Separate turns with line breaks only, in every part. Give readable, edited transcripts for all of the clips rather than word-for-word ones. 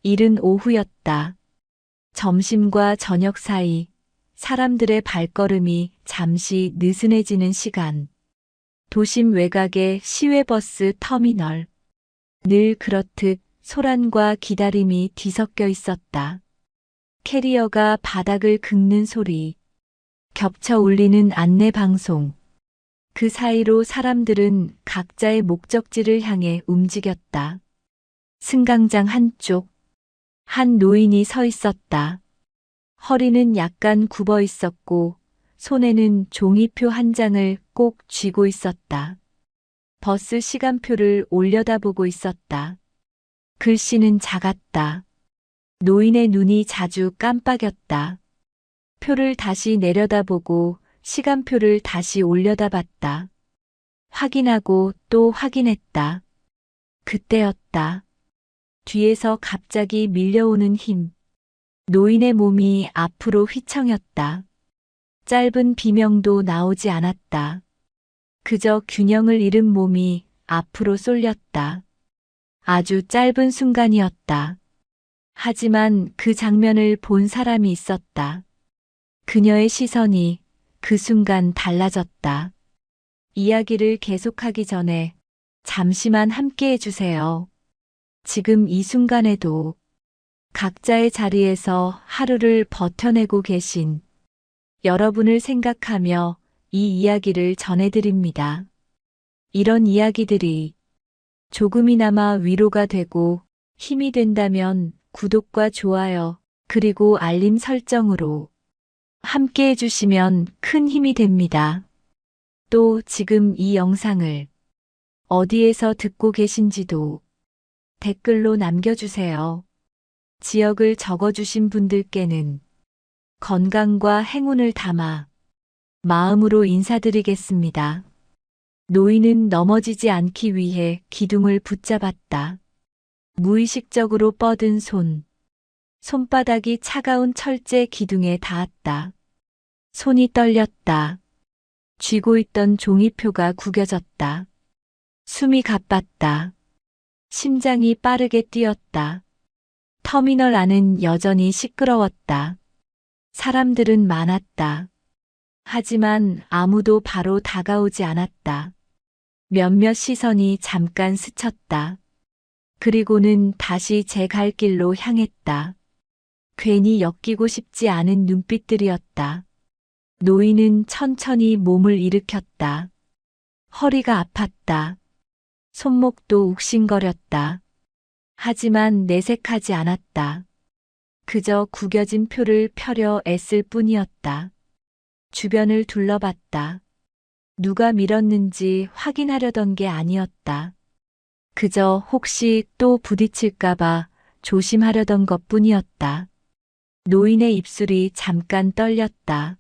이른 오후였다. 점심과 저녁 사이 사람들의 발걸음이 잠시 느슨해지는 시간. 도심 외곽의 시외버스 터미널. 늘 그렇듯 소란과 기다림이 뒤섞여 있었다. 캐리어가 바닥을 긁는 소리, 겹쳐 울리는 안내 방송. 그 사이로 사람들은 각자의 목적지를 향해 움직였다. 승강장 한쪽, 한 노인이 서 있었다. 허리는 약간 굽어 있었고, 손에는 종이표 한 장을 꼭 쥐고 있었다. 버스 시간표를 올려다보고 있었다. 글씨는 작았다. 노인의 눈이 자주 깜빡였다. 표를 다시 내려다보고 시간표를 다시 올려다봤다. 확인하고 또 확인했다. 그때였다. 뒤에서 갑자기 밀려오는 힘. 노인의 몸이 앞으로 휘청였다. 짧은 비명도 나오지 않았다. 그저 균형을 잃은 몸이 앞으로 쏠렸다. 아주 짧은 순간이었다. 하지만 그 장면을 본 사람이 있었다. 그녀의 시선이 그 순간 달라졌다. 이야기를 계속하기 전에 잠시만 함께 해주세요. 지금 이 순간에도 각자의 자리에서 하루를 버텨내고 계신 여러분을 생각하며 이 이야기를 전해드립니다. 이런 이야기들이 조금이나마 위로가 되고 힘이 된다면 구독과 좋아요, 그리고 알림 설정으로 함께 해주시면 큰 힘이 됩니다. 또 지금 이 영상을 어디에서 듣고 계신지도 댓글로 남겨주세요. 지역을 적어주신 분들께는 건강과 행운을 담아 마음으로 인사드리겠습니다. 노인은 넘어지지 않기 위해 기둥을 붙잡았다. 무의식적으로 뻗은 손. 손바닥이 차가운 철제 기둥에 닿았다. 손이 떨렸다. 쥐고 있던 종이표가 구겨졌다. 숨이 가빴다. 심장이 빠르게 뛰었다. 터미널 안은 여전히 시끄러웠다. 사람들은 많았다. 하지만 아무도 바로 다가오지 않았다. 몇몇 시선이 잠깐 스쳤다. 그리고는 다시 제 갈 길로 향했다. 괜히 엮이고 싶지 않은 눈빛들이었다. 노인은 천천히 몸을 일으켰다. 허리가 아팠다. 손목도 욱신거렸다. 하지만 내색하지 않았다. 그저 구겨진 표를 펴려 애쓸 뿐이었다. 주변을 둘러봤다. 누가 밀었는지 확인하려던 게 아니었다. 그저 혹시 또 부딪힐까봐 조심하려던 것뿐이었다. 노인의 입술이 잠깐 떨렸다.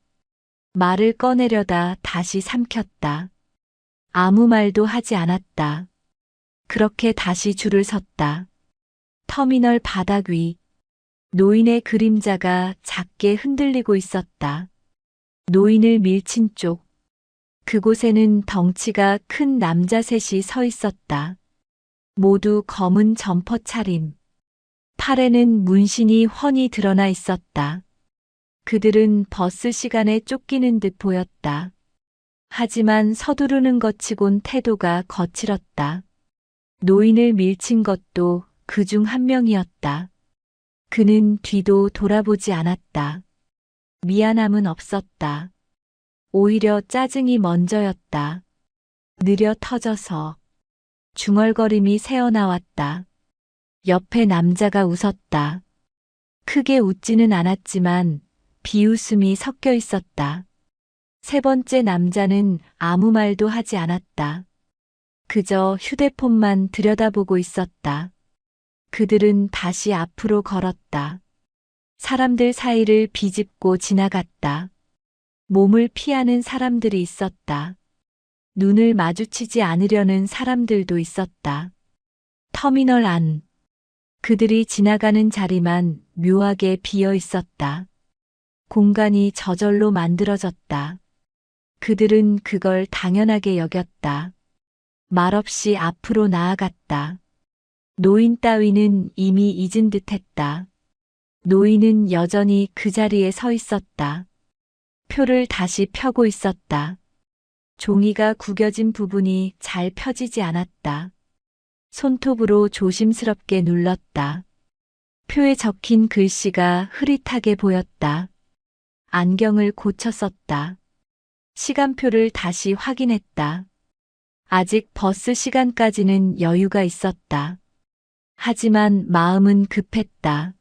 말을 꺼내려다 다시 삼켰다. 아무 말도 하지 않았다. 그렇게 다시 줄을 섰다. 터미널 바닥 위. 노인의 그림자가 작게 흔들리고 있었다. 노인을 밀친 쪽. 그곳에는 덩치가 큰 남자 셋이 서 있었다. 모두 검은 점퍼 차림. 팔에는 문신이 훤히 드러나 있었다. 그들은 버스 시간에 쫓기는 듯 보였다. 하지만 서두르는 것 치곤 태도가 거칠었다. 노인을 밀친 것도 그중 한 명이었다. 그는 뒤도 돌아보지 않았다. 미안함은 없었다. 오히려 짜증이 먼저였다. 느려 터져서 중얼거림이 새어나왔다. 옆에 남자가 웃었다. 크게 웃지는 않았지만 비웃음이 섞여 있었다. 세 번째 남자는 아무 말도 하지 않았다. 그저 휴대폰만 들여다보고 있었다. 그들은 다시 앞으로 걸었다. 사람들 사이를 비집고 지나갔다. 몸을 피하는 사람들이 있었다. 눈을 마주치지 않으려는 사람들도 있었다. 터미널 안. 그들이 지나가는 자리만 묘하게 비어 있었다. 공간이 저절로 만들어졌다. 그들은 그걸 당연하게 여겼다. 말없이 앞으로 나아갔다. 노인 따위는 이미 잊은 듯했다. 노인은 여전히 그 자리에 서 있었다. 표를 다시 펴고 있었다. 종이가 구겨진 부분이 잘 펴지지 않았다. 손톱으로 조심스럽게 눌렀다. 표에 적힌 글씨가 흐릿하게 보였다. 안경을 고쳐 썼다. 시간표를 다시 확인했다. 아직 버스 시간까지는 여유가 있었다. 하지만 마음은 급했다.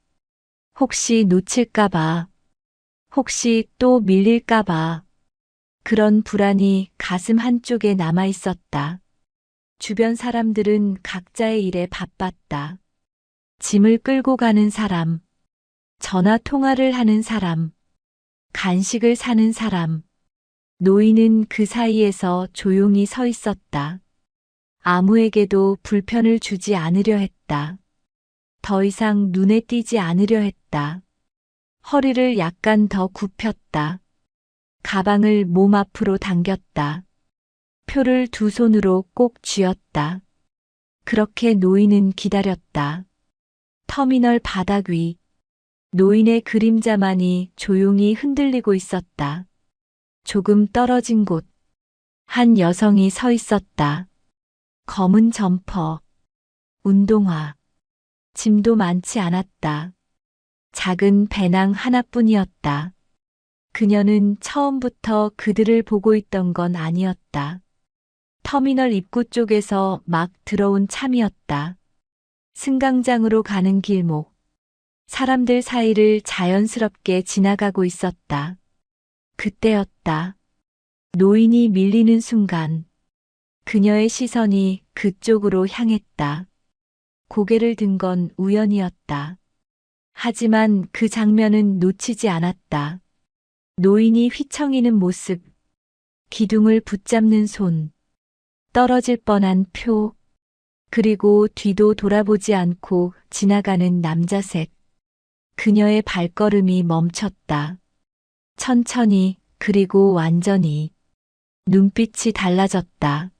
혹시 놓칠까봐, 혹시 또 밀릴까봐. 그런 불안이 가슴 한쪽에 남아 있었다. 주변 사람들은 각자의 일에 바빴다. 짐을 끌고 가는 사람, 전화 통화를 하는 사람, 간식을 사는 사람. 노인은 그 사이에서 조용히 서 있었다. 아무에게도 불편을 주지 않으려 했다. 더 이상 눈에 띄지 않으려 했다. 허리를 약간 더 굽혔다. 가방을 몸 앞으로 당겼다. 표를 두 손으로 꼭 쥐었다. 그렇게 노인은 기다렸다. 터미널 바닥 위, 노인의 그림자만이 조용히 흔들리고 있었다. 조금 떨어진 곳, 한 여성이 서 있었다. 검은 점퍼, 운동화, 짐도 많지 않았다. 작은 배낭 하나뿐이었다. 그녀는 처음부터 그들을 보고 있던 건 아니었다. 터미널 입구 쪽에서 막 들어온 참이었다. 승강장으로 가는 길목, 사람들 사이를 자연스럽게 지나가고 있었다. 그때였다. 노인이 밀리는 순간, 그녀의 시선이 그쪽으로 향했다. 고개를 든 건 우연이었다. 하지만 그 장면은 놓치지 않았다. 노인이 휘청이는 모습, 기둥을 붙잡는 손, 떨어질 뻔한 표, 그리고 뒤도 돌아보지 않고 지나가는 남자 셋. 그녀의 발걸음이 멈췄다. 천천히, 그리고 완전히. 눈빛이 달라졌다.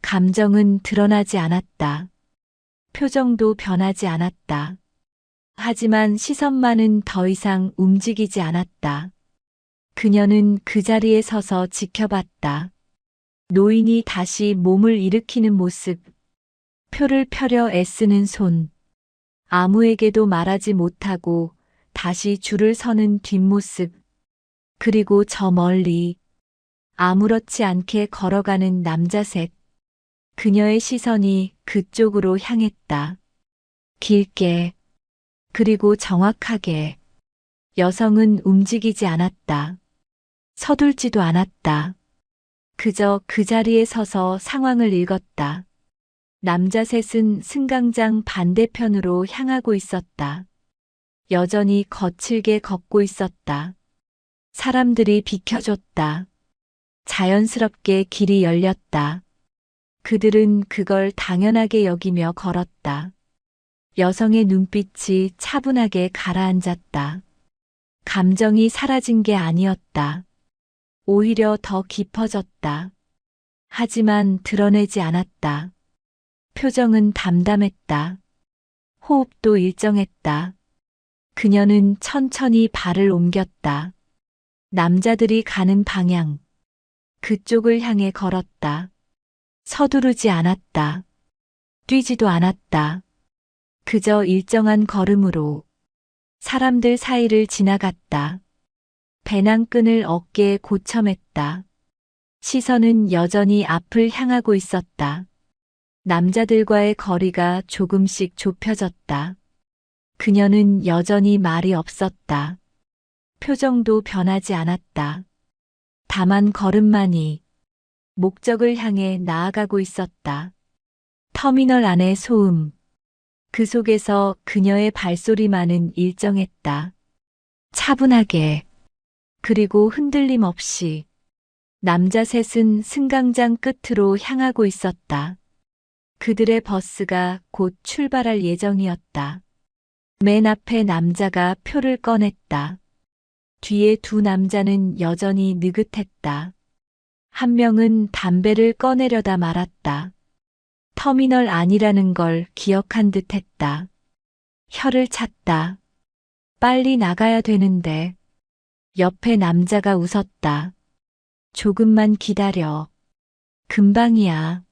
감정은 드러나지 않았다. 표정도 변하지 않았다. 하지만 시선만은 더 이상 움직이지 않았다. 그녀는 그 자리에 서서 지켜봤다. 노인이 다시 몸을 일으키는 모습, 표를 펴려 애쓰는 손, 아무에게도 말하지 못하고 다시 줄을 서는 뒷모습, 그리고 저 멀리 아무렇지 않게 걸어가는 남자 셋. 그녀의 시선이 그쪽으로 향했다. 길게, 그리고 정확하게. 여성은 움직이지 않았다. 서둘지도 않았다. 그저 그 자리에 서서 상황을 읽었다. 남자 셋은 승강장 반대편으로 향하고 있었다. 여전히 거칠게 걷고 있었다. 사람들이 비켜줬다. 자연스럽게 길이 열렸다. 그들은 그걸 당연하게 여기며 걸었다. 여성의 눈빛이 차분하게 가라앉았다. 감정이 사라진 게 아니었다. 오히려 더 깊어졌다. 하지만 드러내지 않았다. 표정은 담담했다. 호흡도 일정했다. 그녀는 천천히 발을 옮겼다. 남자들이 가는 방향, 그쪽을 향해 걸었다. 서두르지 않았다. 뛰지도 않았다. 그저 일정한 걸음으로 사람들 사이를 지나갔다. 배낭끈을 어깨에 고쳐맸다. 시선은 여전히 앞을 향하고 있었다. 남자들과의 거리가 조금씩 좁혀졌다. 그녀는 여전히 말이 없었다. 표정도 변하지 않았다. 다만 걸음만이 목적을 향해 나아가고 있었다. 터미널 안의 소음. 그 속에서 그녀의 발소리만은 일정했다. 차분하게, 그리고 흔들림 없이. 남자 셋은 승강장 끝으로 향하고 있었다. 그들의 버스가 곧 출발할 예정이었다. 맨 앞에 남자가 표를 꺼냈다. 뒤에 두 남자는 여전히 느긋했다. 한 명은 담배를 꺼내려다 말았다. 터미널 안이라는 걸 기억한 듯 했다. 혀를 찼다. 빨리 나가야 되는데. 옆에 남자가 웃었다. 조금만 기다려. 금방이야.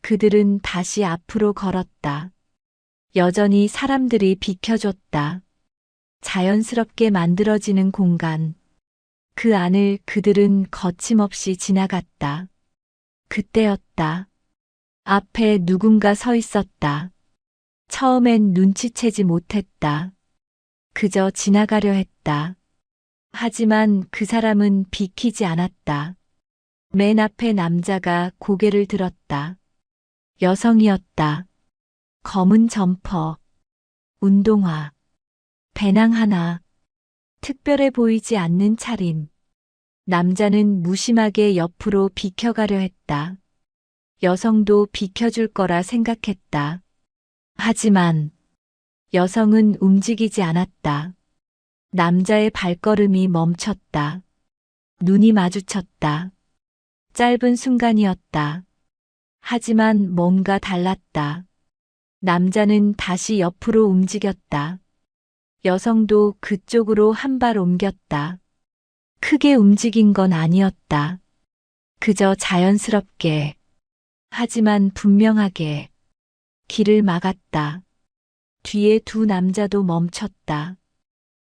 그들은 다시 앞으로 걸었다. 여전히 사람들이 비켜줬다. 자연스럽게 만들어지는 공간. 그 안을 그들은 거침없이 지나갔다. 그때였다. 앞에 누군가 서 있었다. 처음엔 눈치채지 못했다. 그저 지나가려 했다. 하지만 그 사람은 비키지 않았다. 맨 앞에 남자가 고개를 들었다. 여성이었다. 검은 점퍼, 운동화, 배낭 하나, 특별해 보이지 않는 차림. 남자는 무심하게 옆으로 비켜가려 했다. 여성도 비켜줄 거라 생각했다. 하지만 여성은 움직이지 않았다. 남자의 발걸음이 멈췄다. 눈이 마주쳤다. 짧은 순간이었다. 하지만 뭔가 달랐다. 남자는 다시 옆으로 움직였다. 여성도 그쪽으로 한 발 옮겼다. 크게 움직인 건 아니었다. 그저 자연스럽게, 하지만 분명하게 길을 막았다. 뒤에 두 남자도 멈췄다.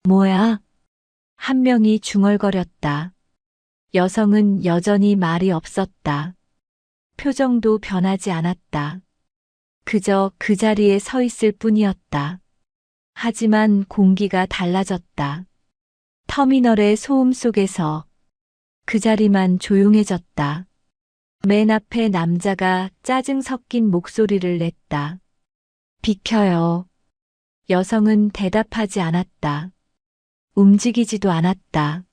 뭐야? 한 명이 중얼거렸다. 여성은 여전히 말이 없었다. 표정도 변하지 않았다. 그저 그 자리에 서 있을 뿐이었다. 하지만 공기가 달라졌다. 터미널의 소음 속에서 그 자리만 조용해졌다. 맨 앞에 남자가 짜증 섞인 목소리를 냈다. 비켜요. 여성은 대답하지 않았다. 움직이지도 않았다.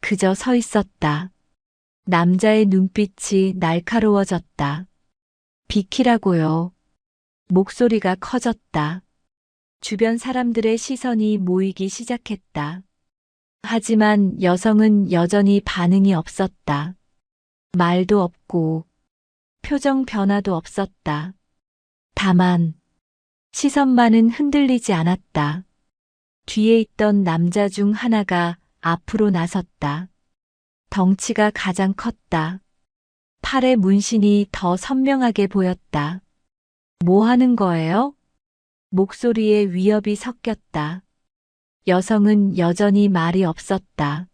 그저 서 있었다. 남자의 눈빛이 날카로워졌다. 비키라고요. 목소리가 커졌다. 주변 사람들의 시선이 모이기 시작했다. 하지만 여성은 여전히 반응이 없었다. 말도 없고 표정 변화도 없었다. 다만 시선만은 흔들리지 않았다. 뒤에 있던 남자 중 하나가 앞으로 나섰다. 덩치가 가장 컸다. 팔의 문신이 더 선명하게 보였다. 뭐 하는 거예요? 목소리에 위협이 섞였다. 여성은 여전히 말이 없었다.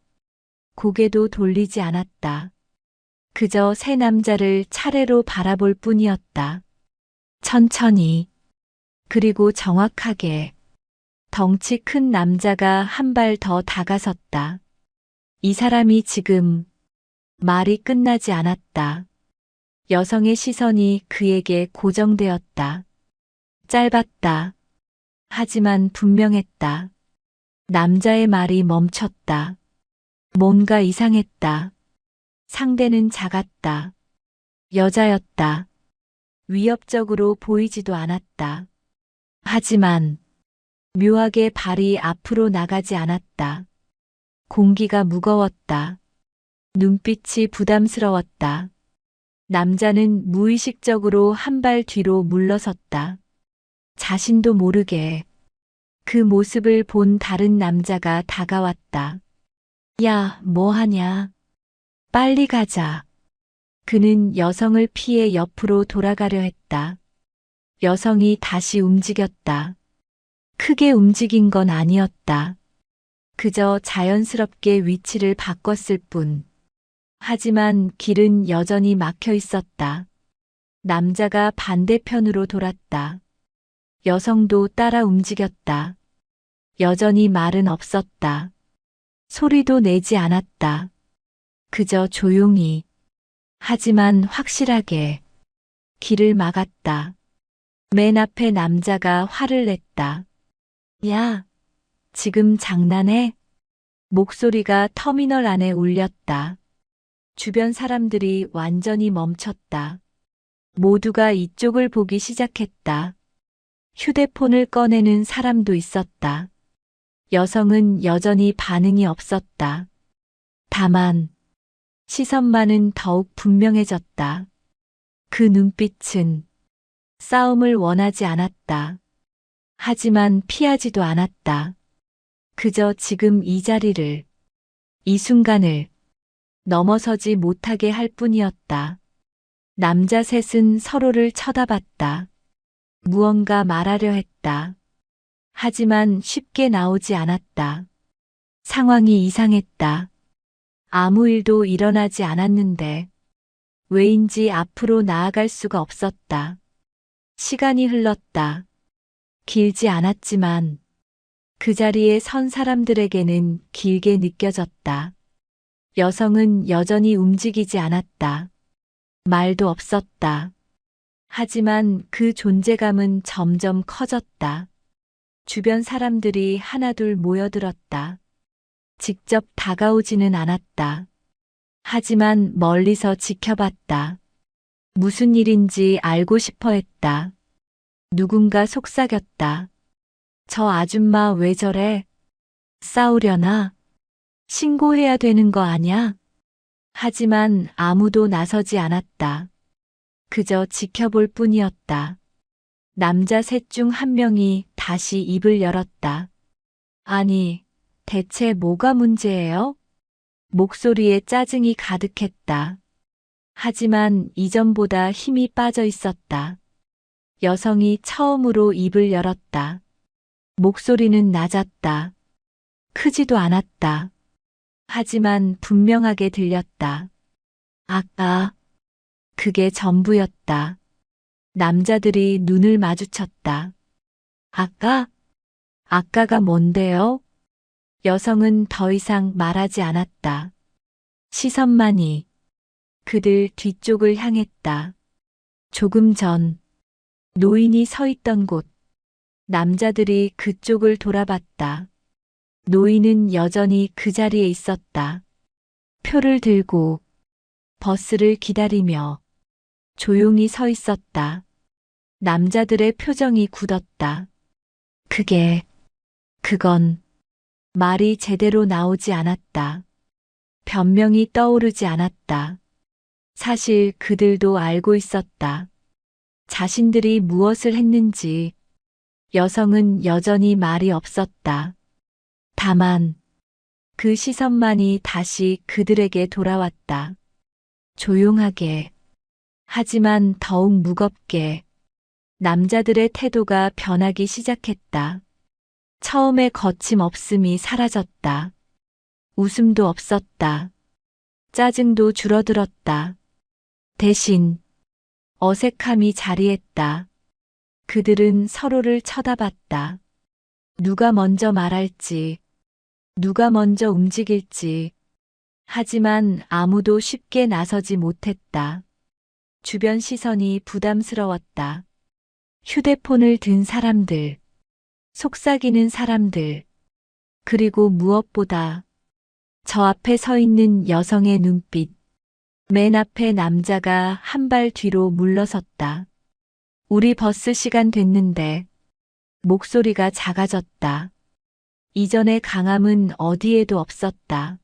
고개도 돌리지 않았다. 그저 세 남자를 차례로 바라볼 뿐이었다. 천천히, 그리고 정확하게. 덩치 큰 남자가 한 발 더 다가섰다. 이 사람이 지금 말이 끝나지 않았다. 여성의 시선이 그에게 고정되었다. 짧았다. 하지만 분명했다. 남자의 말이 멈췄다. 뭔가 이상했다. 상대는 작았다. 여자였다. 위협적으로 보이지도 않았다. 하지만 묘하게 발이 앞으로 나가지 않았다. 공기가 무거웠다. 눈빛이 부담스러웠다. 남자는 무의식적으로 한 발 뒤로 물러섰다. 자신도 모르게 그 모습을 본 다른 남자가 다가왔다. 야, 뭐 하냐? 빨리 가자. 그는 여성을 피해 옆으로 돌아가려 했다. 여성이 다시 움직였다. 크게 움직인 건 아니었다. 그저 자연스럽게 위치를 바꿨을 뿐. 하지만 길은 여전히 막혀 있었다. 남자가 반대편으로 돌았다. 여성도 따라 움직였다. 여전히 말은 없었다. 소리도 내지 않았다. 그저 조용히, 하지만 확실하게 길을 막았다. 맨 앞에 남자가 화를 냈다. 야, 지금 장난해? 목소리가 터미널 안에 울렸다. 주변 사람들이 완전히 멈췄다. 모두가 이쪽을 보기 시작했다. 휴대폰을 꺼내는 사람도 있었다. 여성은 여전히 반응이 없었다. 다만 시선만은 더욱 분명해졌다. 그 눈빛은 싸움을 원하지 않았다. 하지만 피하지도 않았다. 그저 지금 이 자리를, 이 순간을 넘어서지 못하게 할 뿐이었다. 남자 셋은 서로를 쳐다봤다. 무언가 말하려 했다. 하지만 쉽게 나오지 않았다. 상황이 이상했다. 아무 일도 일어나지 않았는데 왜인지 앞으로 나아갈 수가 없었다. 시간이 흘렀다. 길지 않았지만 그 자리에 선 사람들에게는 길게 느껴졌다. 여성은 여전히 움직이지 않았다. 말도 없었다. 하지만 그 존재감은 점점 커졌다. 주변 사람들이 하나둘 모여들었다. 직접 다가오지는 않았다. 하지만 멀리서 지켜봤다. 무슨 일인지 알고 싶어 했다. 누군가 속삭였다. 저 아줌마 왜 저래? 싸우려나? 신고해야 되는 거 아냐? 하지만 아무도 나서지 않았다. 그저 지켜볼 뿐이었다. 남자 셋 중 한 명이 다시 입을 열었다. 아니, 대체 뭐가 문제예요? 목소리에 짜증이 가득했다. 하지만 이전보다 힘이 빠져 있었다. 여성이 처음으로 입을 열었다. 목소리는 낮았다. 크지도 않았다. 하지만 분명하게 들렸다. 아까, 그게 전부였다. 남자들이 눈을 마주쳤다. 아까가 뭔데요? 여성은 더 이상 말하지 않았다. 시선만이 그들 뒤쪽을 향했다. 조금 전 노인이 서 있던 곳. 남자들이 그쪽을 돌아봤다. 노인은 여전히 그 자리에 있었다. 표를 들고 버스를 기다리며 조용히 서 있었다. 남자들의 표정이 굳었다. 그건 말이 제대로 나오지 않았다. 변명이 떠오르지 않았다. 사실 그들도 알고 있었다. 자신들이 무엇을 했는지. 여성은 여전히 말이 없었다. 다만 그 시선만이 다시 그들에게 돌아왔다. 조용하게, 하지만 더욱 무겁게. 남자들의 태도가 변하기 시작했다. 처음에 거침없음이 사라졌다. 웃음도 없었다. 짜증도 줄어들었다. 대신 어색함이 자리했다. 그들은 서로를 쳐다봤다. 누가 먼저 말할지, 누가 먼저 움직일지. 하지만 아무도 쉽게 나서지 못했다. 주변 시선이 부담스러웠다. 휴대폰을 든 사람들, 속삭이는 사람들, 그리고 무엇보다 저 앞에 서 있는 여성의 눈빛. 맨 앞에 남자가 한 발 뒤로 물러섰다. 우리 버스 시간 됐는데. 목소리가 작아졌다. 이전의 강함은 어디에도 없었다.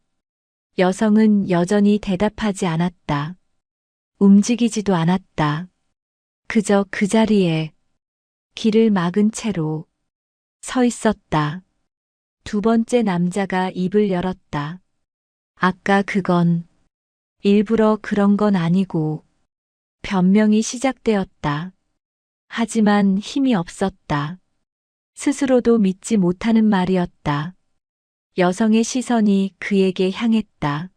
여성은 여전히 대답하지 않았다. 움직이지도 않았다. 그저 그 자리에 길을 막은 채로 서 있었다. 두 번째 남자가 입을 열었다. 아까 그건 일부러 그런 건 아니고. 변명이 시작되었다. 하지만 힘이 없었다. 스스로도 믿지 못하는 말이었다. 여성의 시선이 그에게 향했다.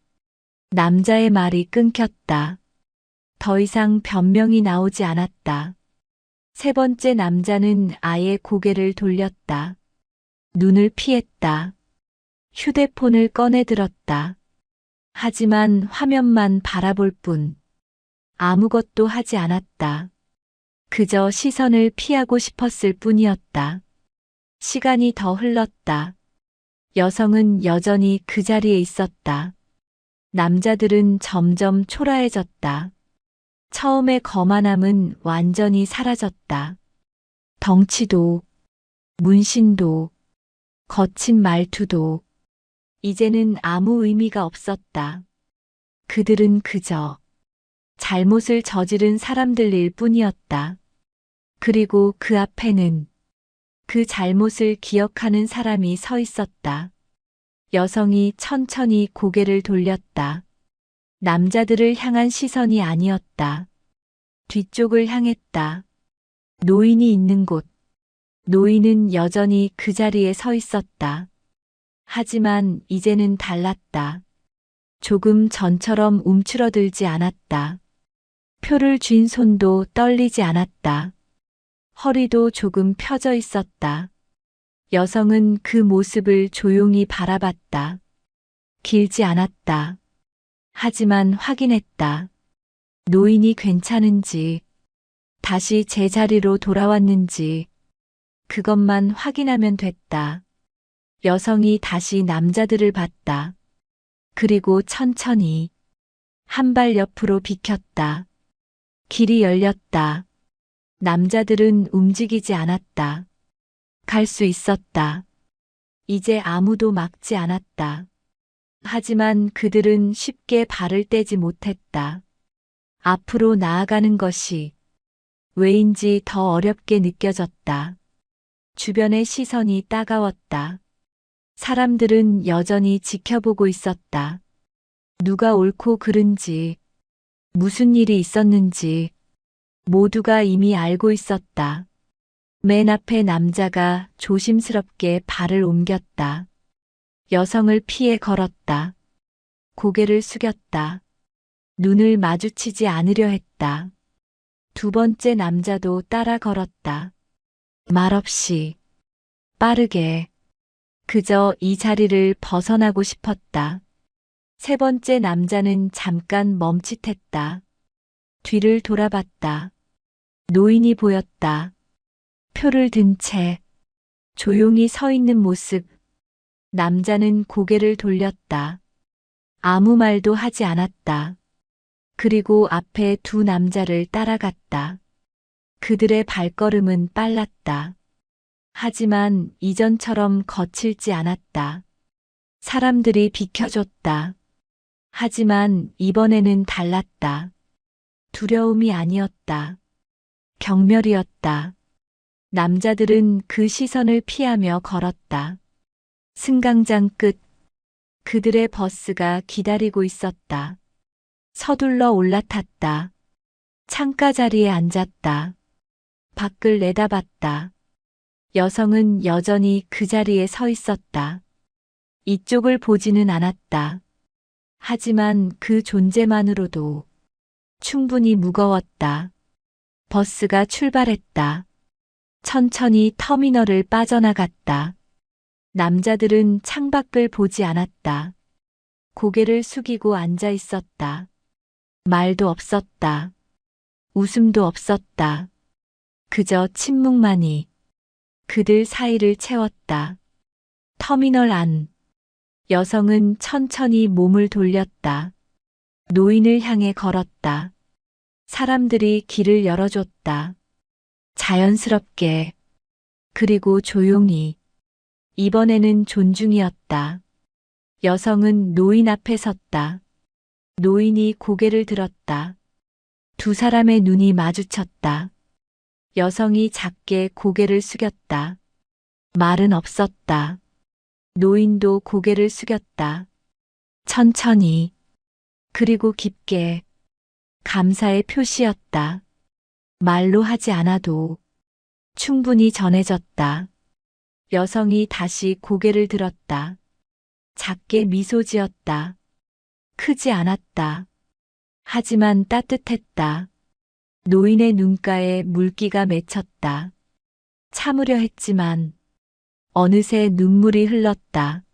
남자의 말이 끊겼다. 더 이상 변명이 나오지 않았다. 세 번째 남자는 아예 고개를 돌렸다. 눈을 피했다. 휴대폰을 꺼내 들었다. 하지만 화면만 바라볼 뿐. 아무것도 하지 않았다. 그저 시선을 피하고 싶었을 뿐이었다. 시간이 더 흘렀다. 여성은 여전히 그 자리에 있었다. 남자들은 점점 초라해졌다. 처음의 거만함은 완전히 사라졌다. 덩치도, 문신도, 거친 말투도 이제는 아무 의미가 없었다. 그들은 그저 잘못을 저지른 사람들일 뿐이었다. 그리고 그 앞에는 그 잘못을 기억하는 사람이 서 있었다. 여성이 천천히 고개를 돌렸다. 남자들을 향한 시선이 아니었다. 뒤쪽을 향했다. 노인이 있는 곳. 노인은 여전히 그 자리에 서 있었다. 하지만 이제는 달랐다. 조금 전처럼 움츠러들지 않았다. 표를 쥔 손도 떨리지 않았다. 허리도 조금 펴져 있었다. 여성은 그 모습을 조용히 바라봤다. 길지 않았다. 하지만 확인했다. 노인이 괜찮은지, 다시 제자리로 돌아왔는지, 그것만 확인하면 됐다. 여성이 다시 남자들을 봤다. 그리고 천천히 한 발 옆으로 비켰다. 길이 열렸다. 남자들은 움직이지 않았다. 갈 수 있었다. 이제 아무도 막지 않았다. 하지만 그들은 쉽게 발을 떼지 못했다. 앞으로 나아가는 것이 왜인지 더 어렵게 느껴졌다. 주변의 시선이 따가웠다. 사람들은 여전히 지켜보고 있었다. 누가 옳고 그른지, 무슨 일이 있었는지 모두가 이미 알고 있었다. 맨 앞에 남자가 조심스럽게 발을 옮겼다. 여성을 피해 걸었다. 고개를 숙였다. 눈을 마주치지 않으려 했다. 두 번째 남자도 따라 걸었다. 말없이, 빠르게, 그저 이 자리를 벗어나고 싶었다. 세 번째 남자는 잠깐 멈칫했다. 뒤를 돌아봤다. 노인이 보였다. 표를 든 채 조용히 서 있는 모습. 남자는 고개를 돌렸다. 아무 말도 하지 않았다. 그리고 앞에 두 남자를 따라갔다. 그들의 발걸음은 빨랐다. 하지만 이전처럼 거칠지 않았다. 사람들이 비켜줬다. 하지만 이번에는 달랐다. 두려움이 아니었다. 경멸이었다. 남자들은 그 시선을 피하며 걸었다. 승강장 끝. 그들의 버스가 기다리고 있었다. 서둘러 올라탔다. 창가 자리에 앉았다. 밖을 내다봤다. 여성은 여전히 그 자리에 서 있었다. 이쪽을 보지는 않았다. 하지만 그 존재만으로도 충분히 무거웠다. 버스가 출발했다. 천천히 터미널을 빠져나갔다. 남자들은 창밖을 보지 않았다. 고개를 숙이고 앉아 있었다. 말도 없었다. 웃음도 없었다. 그저 침묵만이 그들 사이를 채웠다. 터미널 안. 여성은 천천히 몸을 돌렸다. 노인을 향해 걸었다. 사람들이 길을 열어줬다. 자연스럽게. 그리고 조용히. 이번에는 존중이었다. 여성은 노인 앞에 섰다. 노인이 고개를 들었다. 두 사람의 눈이 마주쳤다. 여성이 작게 고개를 숙였다. 말은 없었다. 노인도 고개를 숙였다. 천천히. 그리고 깊게. 감사의 표시였다. 말로 하지 않아도 충분히 전해졌다. 여성이 다시 고개를 들었다. 작게 미소 지었다. 크지 않았다. 하지만 따뜻했다. 노인의 눈가에 물기가 맺혔다. 참으려 했지만 어느새 눈물이 흘렀다.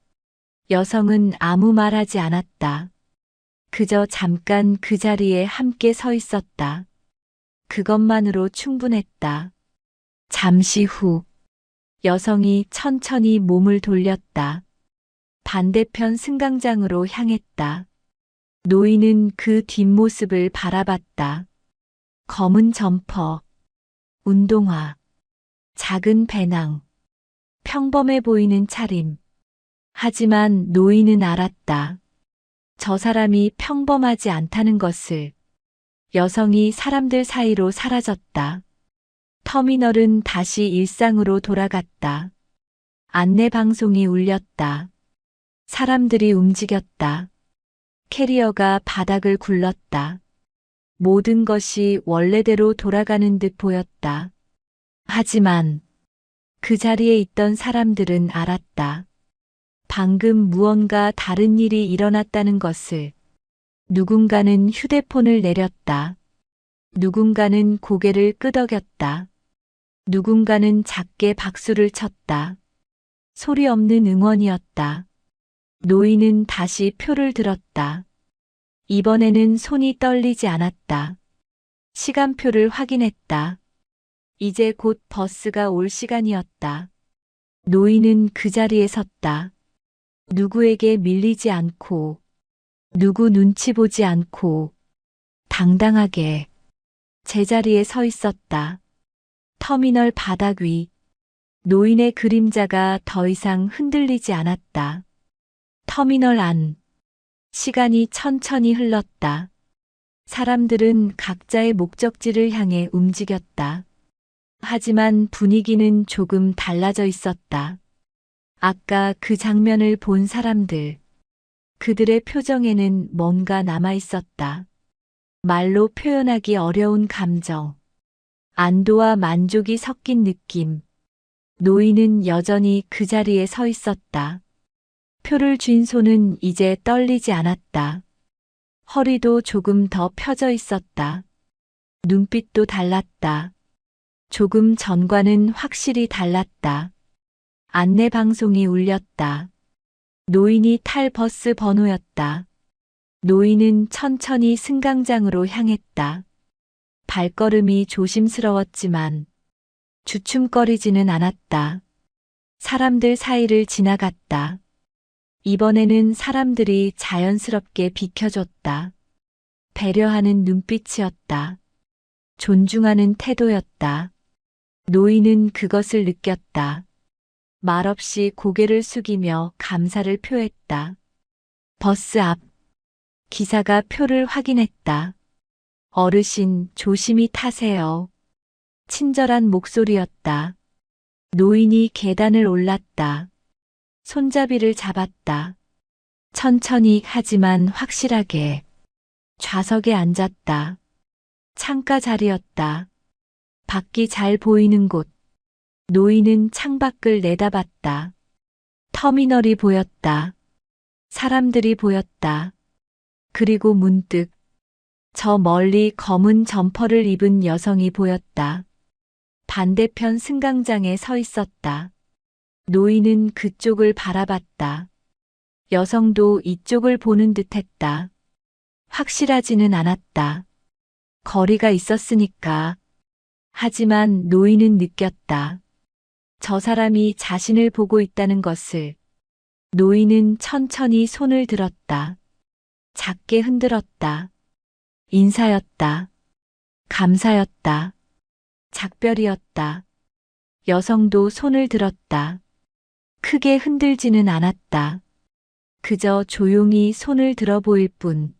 여성은 아무 말하지 않았다. 그저 잠깐 그 자리에 함께 서 있었다. 그것만으로 충분했다. 잠시 후 여성이 천천히 몸을 돌렸다. 반대편 승강장으로 향했다. 노인은 그 뒷모습을 바라봤다. 검은 점퍼, 운동화, 작은 배낭, 평범해 보이는 차림. 하지만 노인은 알았다. 저 사람이 평범하지 않다는 것을. 여성이 사람들 사이로 사라졌다. 터미널은 다시 일상으로 돌아갔다. 안내 방송이 울렸다. 사람들이 움직였다. 캐리어가 바닥을 굴렀다. 모든 것이 원래대로 돌아가는 듯 보였다. 하지만 그 자리에 있던 사람들은 알았다. 방금 무언가 다른 일이 일어났다는 것을. 누군가는 휴대폰을 내렸다. 누군가는 고개를 끄덕였다. 누군가는 작게 박수를 쳤다. 소리 없는 응원이었다. 노인은 다시 표를 들었다. 이번에는 손이 떨리지 않았다. 시간표를 확인했다. 이제 곧 버스가 올 시간이었다. 노인은 그 자리에 섰다. 누구에게 밀리지 않고, 누구 눈치 보지 않고, 당당하게 제자리에 서 있었다. 터미널 바닥 위, 노인의 그림자가 더 이상 흔들리지 않았다. 터미널 안, 시간이 천천히 흘렀다. 사람들은 각자의 목적지를 향해 움직였다. 하지만 분위기는 조금 달라져 있었다. 아까 그 장면을 본 사람들, 그들의 표정에는 뭔가 남아 있었다. 말로 표현하기 어려운 감정, 안도와 만족이 섞인 느낌. 노인은 여전히 그 자리에 서 있었다. 표를 쥔 손은 이제 떨리지 않았다. 허리도 조금 더 펴져 있었다. 눈빛도 달랐다. 조금 전과는 확실히 달랐다. 안내 방송이 울렸다. 노인이 탈 버스 번호였다. 노인은 천천히 승강장으로 향했다. 발걸음이 조심스러웠지만 주춤거리지는 않았다. 사람들 사이를 지나갔다. 이번에는 사람들이 자연스럽게 비켜줬다. 배려하는 눈빛이었다. 존중하는 태도였다. 노인은 그것을 느꼈다. 말없이 고개를 숙이며 감사를 표했다. 버스 앞, 기사가 표를 확인했다. 어르신, 조심히 타세요. 친절한 목소리였다. 노인이 계단을 올랐다. 손잡이를 잡았다. 천천히 하지만 확실하게 좌석에 앉았다. 창가 자리였다. 밖이 잘 보이는 곳. 노인은 창밖을 내다봤다. 터미널이 보였다. 사람들이 보였다. 그리고 문득 저 멀리 검은 점퍼를 입은 여성이 보였다. 반대편 승강장에 서 있었다. 노인은 그쪽을 바라봤다. 여성도 이쪽을 보는 듯했다. 확실하지는 않았다. 거리가 있었으니까. 하지만 노인은 느꼈다. 저 사람이 자신을 보고 있다는 것을. 노인은 천천히 손을 들었다. 작게 흔들었다. 인사였다. 감사였다. 작별이었다. 여성도 손을 들었다. 크게 흔들지는 않았다. 그저 조용히 손을 들어 보일 뿐.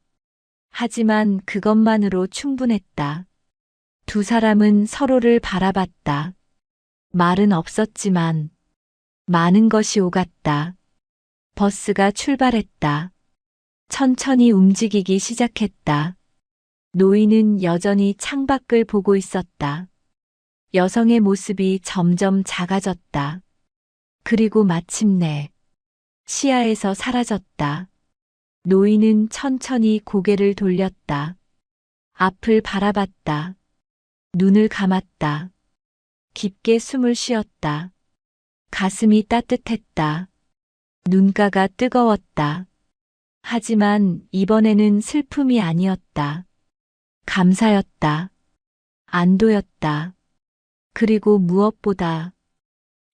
하지만 그것만으로 충분했다. 두 사람은 서로를 바라봤다. 말은 없었지만 많은 것이 오갔다. 버스가 출발했다. 천천히 움직이기 시작했다. 노인은 여전히 창밖을 보고 있었다. 여성의 모습이 점점 작아졌다. 그리고 마침내 시야에서 사라졌다. 노인은 천천히 고개를 돌렸다. 앞을 바라봤다. 눈을 감았다. 깊게 숨을 쉬었다. 가슴이 따뜻했다. 눈가가 뜨거웠다. 하지만 이번에는 슬픔이 아니었다. 감사였다. 안도였다. 그리고 무엇보다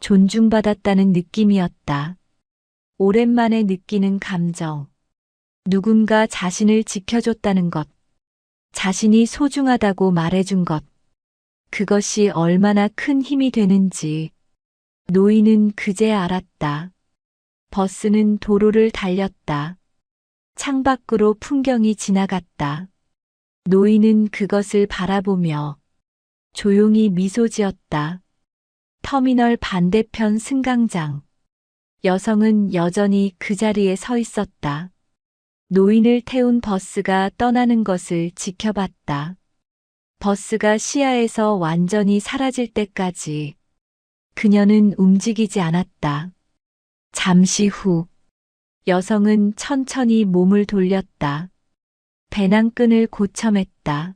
존중받았다는 느낌이었다. 오랜만에 느끼는 감정. 누군가 자신을 지켜줬다는 것. 자신이 소중하다고 말해준 것. 그것이 얼마나 큰 힘이 되는지 노인은 그제야 알았다. 버스는 도로를 달렸다. 창밖으로 풍경이 지나갔다. 노인은 그것을 바라보며 조용히 미소 지었다. 터미널 반대편 승강장. 여성은 여전히 그 자리에 서 있었다. 노인을 태운 버스가 떠나는 것을 지켜봤다. 버스가 시야에서 완전히 사라질 때까지 그녀는 움직이지 않았다. 잠시 후 여성은 천천히 몸을 돌렸다. 배낭끈을 고쳐맸다.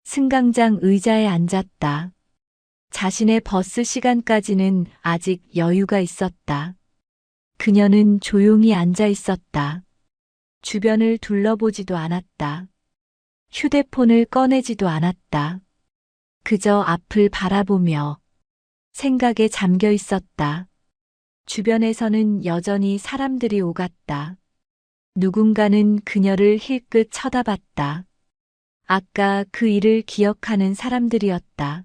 승강장 의자에 앉았다. 자신의 버스 시간까지는 아직 여유가 있었다. 그녀는 조용히 앉아 있었다. 주변을 둘러보지도 않았다. 휴대폰을 꺼내지도 않았다. 그저 앞을 바라보며 생각에 잠겨 있었다. 주변에서는 여전히 사람들이 오갔다. 누군가는 그녀를 힐끗 쳐다봤다. 아까 그 일을 기억하는 사람들이었다.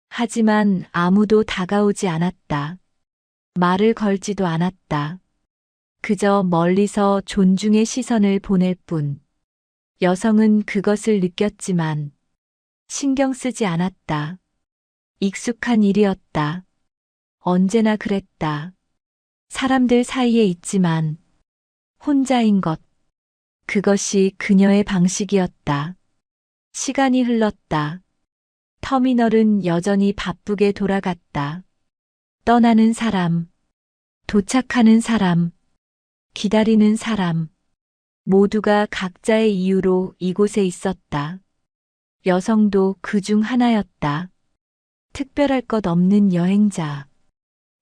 하지만 아무도 다가오지 않았다. 말을 걸지도 않았다. 그저 멀리서 존중의 시선을 보낼 뿐. 여성은 그것을 느꼈지만 신경 쓰지 않았다. 익숙한 일이었다. 언제나 그랬다. 사람들 사이에 있지만 혼자인 것. 그것이 그녀의 방식이었다. 시간이 흘렀다. 터미널은 여전히 바쁘게 돌아갔다. 떠나는 사람, 도착하는 사람, 기다리는 사람, 모두가 각자의 이유로 이곳에 있었다. 여성도 그 중 하나였다. 특별할 것 없는 여행자.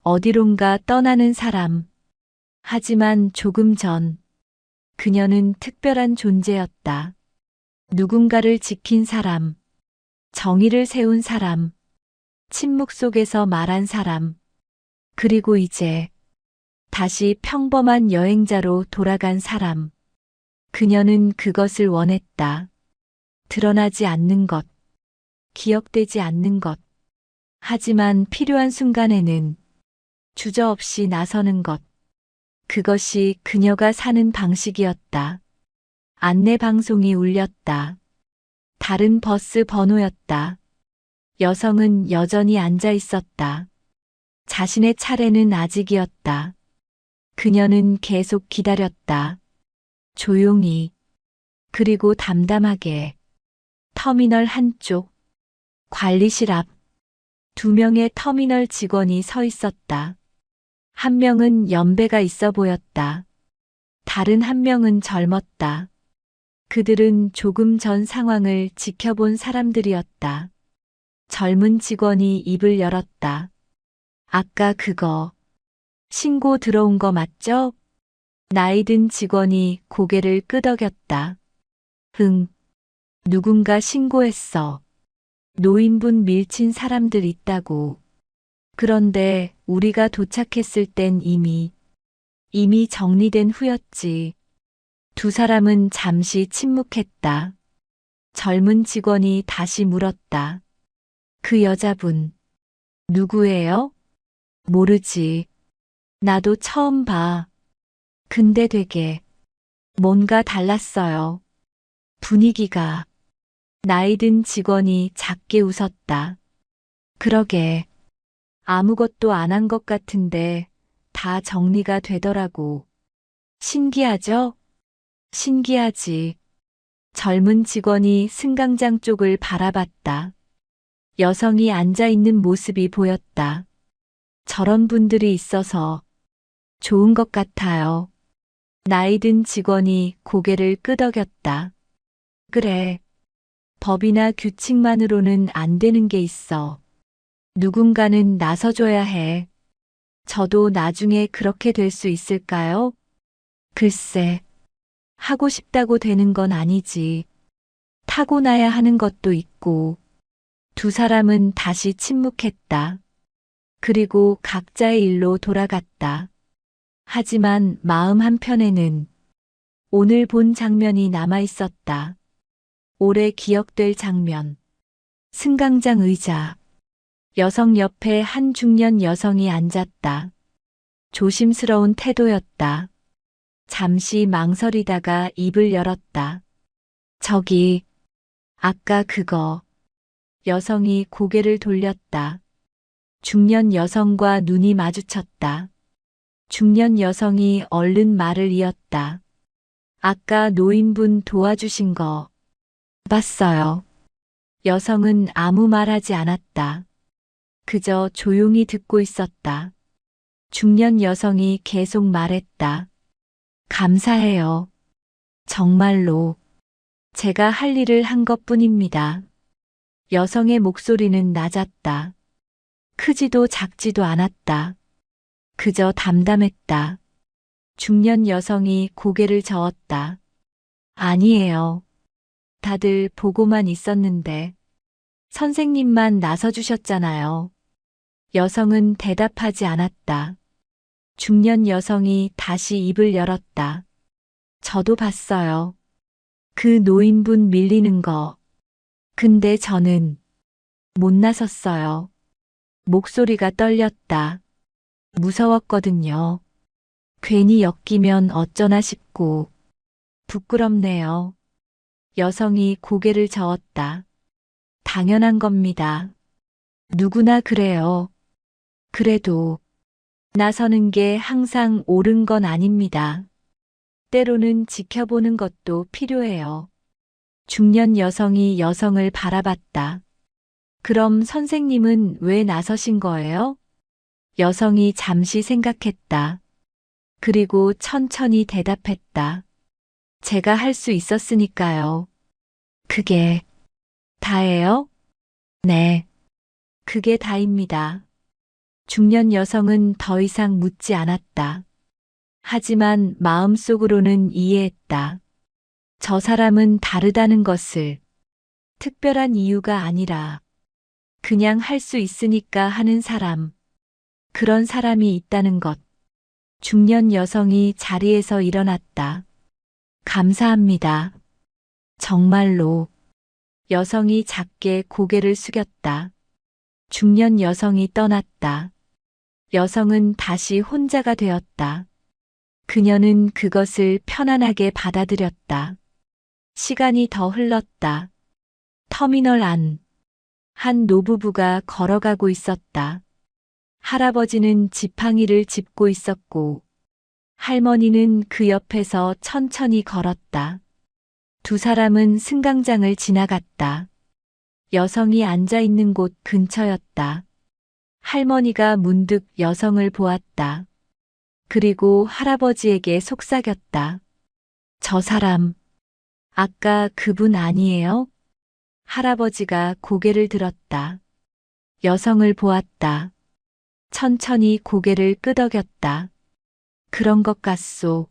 어디론가 떠나는 사람. 하지만 조금 전, 그녀는 특별한 존재였다. 누군가를 지킨 사람, 정의를 세운 사람, 침묵 속에서 말한 사람, 그리고 이제 다시 평범한 여행자로 돌아간 사람. 그녀는 그것을 원했다. 드러나지 않는 것, 기억되지 않는 것. 하지만 필요한 순간에는 주저없이 나서는 것. 그것이 그녀가 사는 방식이었다. 안내 방송이 울렸다. 다른 버스 번호였다. 여성은 여전히 앉아 있었다. 자신의 차례는 아직이었다. 그녀는 계속 기다렸다. 조용히, 그리고 담담하게. 터미널 한쪽, 관리실 앞, 2명의 터미널 직원이 서 있었다. 한 명은 연배가 있어 보였다. 다른 한 명은 젊었다. 그들은 조금 전 상황을 지켜본 사람들이었다. 젊은 직원이 입을 열었다. 아까 그거, 신고 들어온 거 맞죠? 나이 든 직원이 고개를 끄덕였다. 응, 누군가 신고했어. 노인분 밀친 사람들 있다고. 그런데 우리가 도착했을 땐 이미 정리된 후였지. 두 사람은 잠시 침묵했다. 젊은 직원이 다시 물었다. 그 여자분, 누구예요? 모르지. 나도 처음 봐. 근데 되게 뭔가 달랐어요. 분위기가. 나이 든 직원이 작게 웃었다. 그러게. 아무것도 안 한 것 같은데 다 정리가 되더라고. 신기하죠? 신기하지. 젊은 직원이 승강장 쪽을 바라봤다. 여성이 앉아 있는 모습이 보였다. 저런 분들이 있어서 좋은 것 같아요. 나이 든 직원이 고개를 끄덕였다. 그래. 법이나 규칙만으로는 안 되는 게 있어. 누군가는 나서줘야 해. 저도 나중에 그렇게 될 수 있을까요? 글쎄, 하고 싶다고 되는 건 아니지. 타고나야 하는 것도 있고. 두 사람은 다시 침묵했다. 그리고 각자의 일로 돌아갔다. 하지만 마음 한편에는 오늘 본 장면이 남아 있었다. 오래 기억될 장면. 승강장 의자. 여성 옆에 한 중년 여성이 앉았다. 조심스러운 태도였다. 잠시 망설이다가 입을 열었다. 저기, 아까 그거. 여성이 고개를 돌렸다. 중년 여성과 눈이 마주쳤다. 중년 여성이 얼른 말을 이었다. 아까 노인분 도와주신 거 봤어요. 여성은 아무 말하지 않았다. 그저 조용히 듣고 있었다. 중년 여성이 계속 말했다. 감사해요. 정말로 제가 할 일을 한 것뿐입니다. 여성의 목소리는 낮았다. 크지도 작지도 않았다. 그저 담담했다. 중년 여성이 고개를 저었다. 아니에요. 다들 보고만 있었는데 선생님만 나서주셨잖아요. 여성은 대답하지 않았다. 중년 여성이 다시 입을 열었다. 저도 봤어요. 그 노인분 밀리는 거. 근데 저는 못 나섰어요. 목소리가 떨렸다. 무서웠거든요. 괜히 엮이면 어쩌나 싶고 부끄럽네요. 여성이 고개를 저었다. 당연한 겁니다. 누구나 그래요. 그래도 나서는 게 항상 옳은 건 아닙니다. 때로는 지켜보는 것도 필요해요. 중년 여성이 여성을 바라봤다. 그럼 선생님은 왜 나서신 거예요? 여성이 잠시 생각했다. 그리고 천천히 대답했다. 제가 할 수 있었으니까요. 그게 다예요? 네. 그게 다입니다. 중년 여성은 더 이상 묻지 않았다. 하지만 마음속으로는 이해했다. 저 사람은 다르다는 것을 특별한 이유가 아니라 그냥 할 수 있으니까 하는 사람. 그런 사람이 있다는 것. 중년 여성이 자리에서 일어났다. 감사합니다. 정말로. 여성이 작게 고개를 숙였다. 중년 여성이 떠났다. 여성은 다시 혼자가 되었다. 그녀는 그것을 편안하게 받아들였다. 시간이 더 흘렀다. 터미널 안. 한 노부부가 걸어가고 있었다. 할아버지는 지팡이를 짚고 있었고, 할머니는 그 옆에서 천천히 걸었다. 두 사람은 승강장을 지나갔다. 여성이 앉아 있는 곳 근처였다. 할머니가 문득 여성을 보았다. 그리고 할아버지에게 속삭였다. 저 사람, 아까 그분 아니에요? 할아버지가 고개를 들었다. 여성을 보았다. 천천히 고개를 끄덕였다. 그런 것 같소.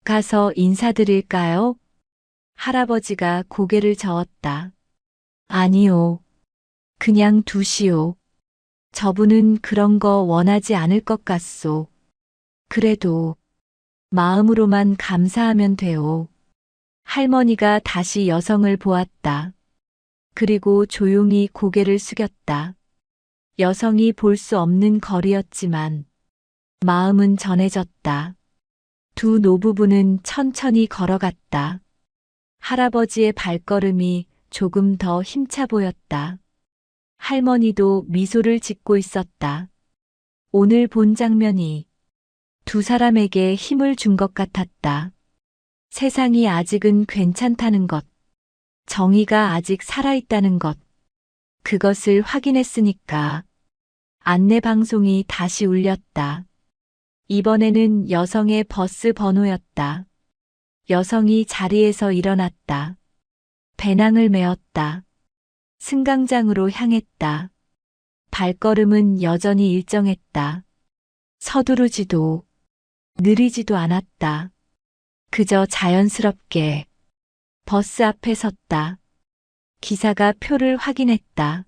가서 인사드릴까요? 할아버지가 고개를 저었다. 아니요. 그냥 두시오. 저분은 그런 거 원하지 않을 것 같소. 그래도 마음으로만 감사하면 돼요. 할머니가 다시 여성을 보았다. 그리고 조용히 고개를 숙였다. 여성이 볼 수 없는 거리였지만 마음은 전해졌다. 두 노부부는 천천히 걸어갔다. 할아버지의 발걸음이 조금 더 힘차 보였다. 할머니도 미소를 짓고 있었다. 오늘 본 장면이 두 사람에게 힘을 준 것 같았다. 세상이 아직은 괜찮다는 것, 정의가 아직 살아있다는 것, 그것을 확인했으니까. 안내 방송이 다시 울렸다. 이번에는 여성의 버스 번호였다. 여성이 자리에서 일어났다. 배낭을 메었다. 승강장으로 향했다. 발걸음은 여전히 일정했다. 서두르지도 느리지도 않았다. 그저 자연스럽게 버스 앞에 섰다. 기사가 표를 확인했다.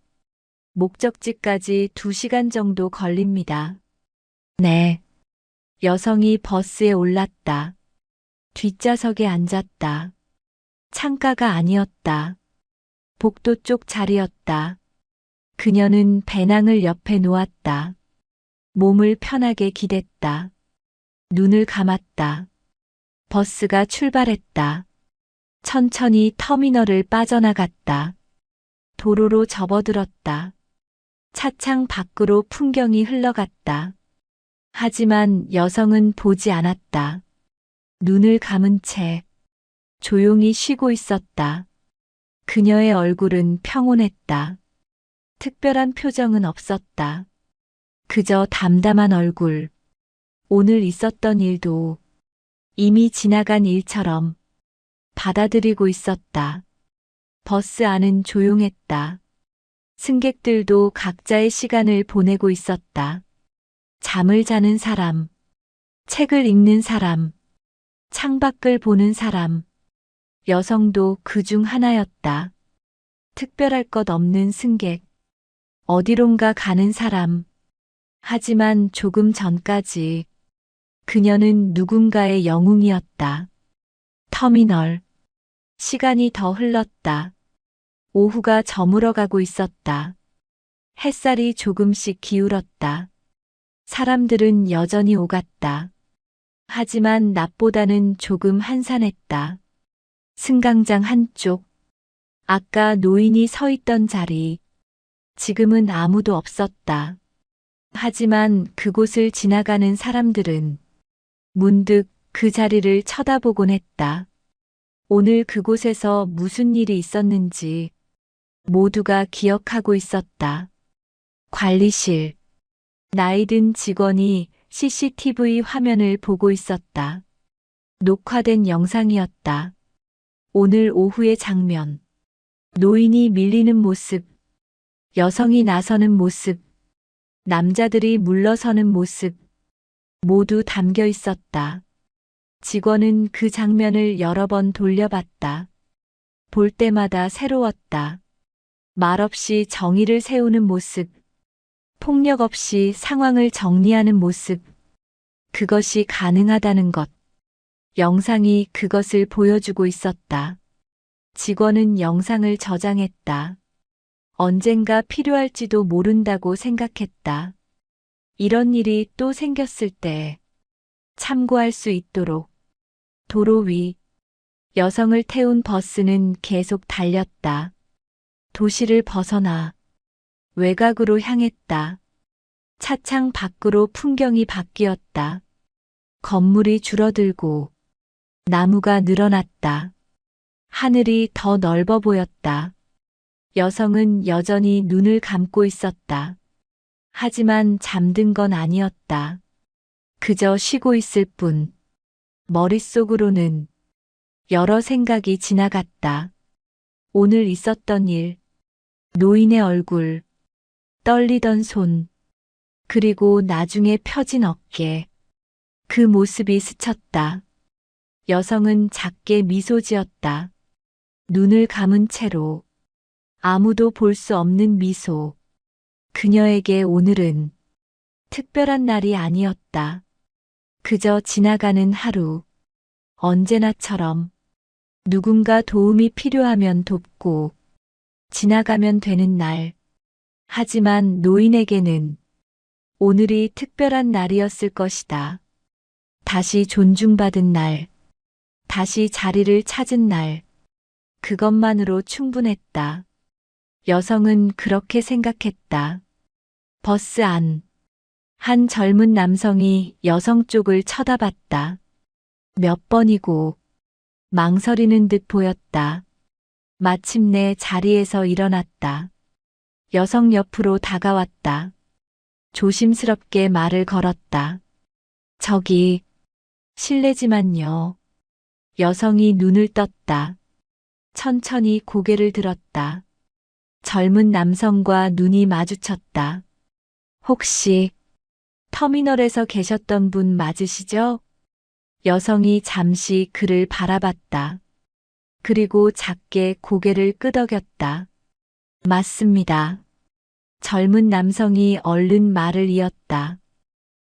목적지까지 2시간 정도 걸립니다. 네. 여성이 버스에 올랐다. 뒷좌석에 앉았다. 창가가 아니었다. 복도 쪽 자리였다. 그녀는 배낭을 옆에 놓았다. 몸을 편하게 기댔다. 눈을 감았다. 버스가 출발했다. 천천히 터미널을 빠져나갔다. 도로로 접어들었다. 차창 밖으로 풍경이 흘러갔다. 하지만 여성은 보지 않았다. 눈을 감은 채 조용히 쉬고 있었다. 그녀의 얼굴은 평온했다. 특별한 표정은 없었다. 그저 담담한 얼굴. 오늘 있었던 일도 이미 지나간 일처럼 받아들이고 있었다. 버스 안은 조용했다. 승객들도 각자의 시간을 보내고 있었다. 잠을 자는 사람, 책을 읽는 사람, 창밖을 보는 사람, 여성도 그 중 하나였다. 특별할 것 없는 승객, 어디론가 가는 사람. 하지만 조금 전까지 그녀는 누군가의 영웅이었다. 터미널. 시간이 더 흘렀다. 오후가 저물어가고 있었다. 햇살이 조금씩 기울었다. 사람들은 여전히 오갔다. 하지만 낮보다는 조금 한산했다. 승강장 한쪽. 아까 노인이 서 있던 자리. 지금은 아무도 없었다. 하지만 그곳을 지나가는 사람들은 문득 그 자리를 쳐다보곤 했다. 오늘 그곳에서 무슨 일이 있었는지 모두가 기억하고 있었다. 관리실. 나이든 직원이 CCTV 화면을 보고 있었다. 녹화된 영상이었다. 오늘 오후의 장면. 노인이 밀리는 모습, 여성이 나서는 모습, 남자들이 물러서는 모습, 모두 담겨 있었다. 직원은 그 장면을 여러 번 돌려봤다. 볼 때마다 새로웠다. 말없이 정의를 세우는 모습, 폭력 없이 상황을 정리하는 모습, 그것이 가능하다는 것. 영상이 그것을 보여주고 있었다. 직원은 영상을 저장했다. 언젠가 필요할지도 모른다고 생각했다. 이런 일이 또 생겼을 때 참고할 수 있도록. 도로 위. 여성을 태운 버스는 계속 달렸다. 도시를 벗어나 외곽으로 향했다. 차창 밖으로 풍경이 바뀌었다. 건물이 줄어들고 나무가 늘어났다. 하늘이 더 넓어 보였다. 여성은 여전히 눈을 감고 있었다. 하지만 잠든 건 아니었다. 그저 쉬고 있을 뿐. 머릿속으로는 여러 생각이 지나갔다. 오늘 있었던 일, 노인의 얼굴, 떨리던 손, 그리고 나중에 펴진 어깨. 그 모습이 스쳤다. 여성은 작게 미소 지었다. 눈을 감은 채로. 아무도 볼 수 없는 미소. 그녀에게 오늘은 특별한 날이 아니었다. 그저 지나가는 하루. 언제나처럼 누군가 도움이 필요하면 돕고 지나가면 되는 날. 하지만 노인에게는 오늘이 특별한 날이었을 것이다. 다시 존중받은 날. 다시 자리를 찾은 날. 그것만으로 충분했다. 여성은 그렇게 생각했다. 버스 안. 한 젊은 남성이 여성 쪽을 쳐다봤다. 몇 번이고 망설이는 듯 보였다. 마침내 자리에서 일어났다. 여성 옆으로 다가왔다. 조심스럽게 말을 걸었다. 저기, 실례지만요. 여성이 눈을 떴다. 천천히 고개를 들었다. 젊은 남성과 눈이 마주쳤다. 혹시 터미널에서 계셨던 분 맞으시죠? 여성이 잠시 그를 바라봤다. 그리고 작게 고개를 끄덕였다. 맞습니다. 젊은 남성이 얼른 말을 이었다.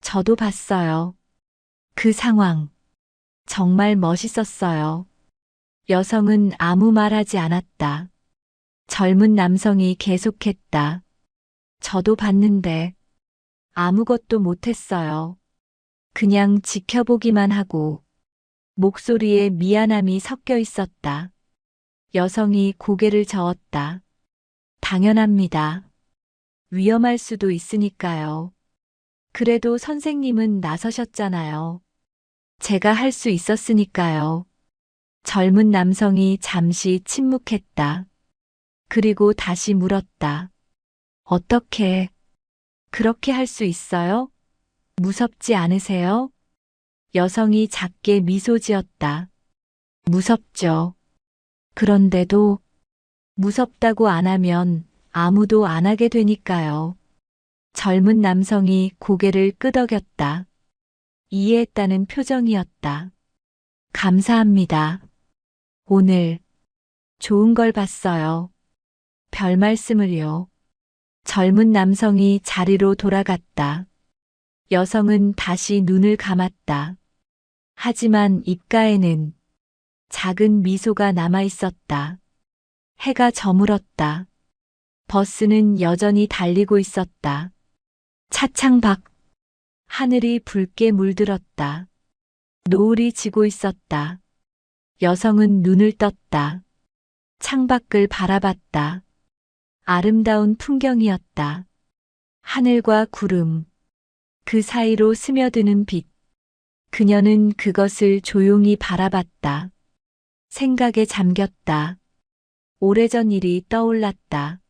저도 봤어요. 그 상황. 정말 멋있었어요. 여성은 아무 말하지 않았다. 젊은 남성이 계속했다. 저도 봤는데 아무것도 못했어요. 그냥 지켜보기만 하고. 목소리에 미안함이 섞여 있었다. 여성이 고개를 저었다. 당연합니다. 위험할 수도 있으니까요. 그래도 선생님은 나서셨잖아요. 제가 할 수 있었으니까요. 젊은 남성이 잠시 침묵했다. 그리고 다시 물었다. 어떻게 그렇게 할 수 있어요? 무섭지 않으세요? 여성이 작게 미소 지었다. 무섭죠. 그런데도 무섭다고 안 하면 아무도 안 하게 되니까요. 젊은 남성이 고개를 끄덕였다. 이해했다는 표정이었다. 감사합니다. 오늘 좋은 걸 봤어요. 별 말씀을요. 젊은 남성이 자리로 돌아갔다. 여성은 다시 눈을 감았다. 하지만 입가에는 작은 미소가 남아 있었다. 해가 저물었다. 버스는 여전히 달리고 있었다. 차창 밖 하늘이 붉게 물들었다. 노을이 지고 있었다. 여성은 눈을 떴다. 창밖을 바라봤다. 아름다운 풍경이었다. 하늘과 구름, 그 사이로 스며드는 빛. 그녀는 그것을 조용히 바라봤다. 생각에 잠겼다. 오래전 일이 떠올랐다.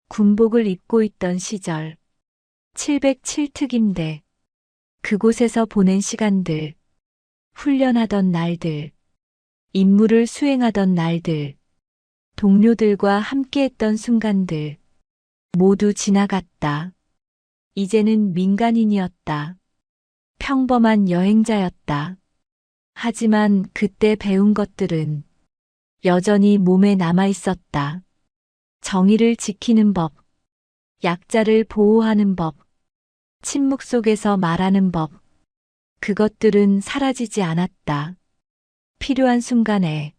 군복을 입고 있던 시절. 707특임대. 그곳에서 보낸 시간들. 훈련하던 날들. 임무를 수행하던 날들. 동료들과 함께했던 순간들. 모두 지나갔다. 이제는 민간인이었다. 평범한 여행자였다. 하지만 그때 배운 것들은 여전히 몸에 남아 있었다. 정의를 지키는 법, 약자를 보호하는 법, 침묵 속에서 말하는 법. 그것들은 사라지지 않았다. 필요한 순간에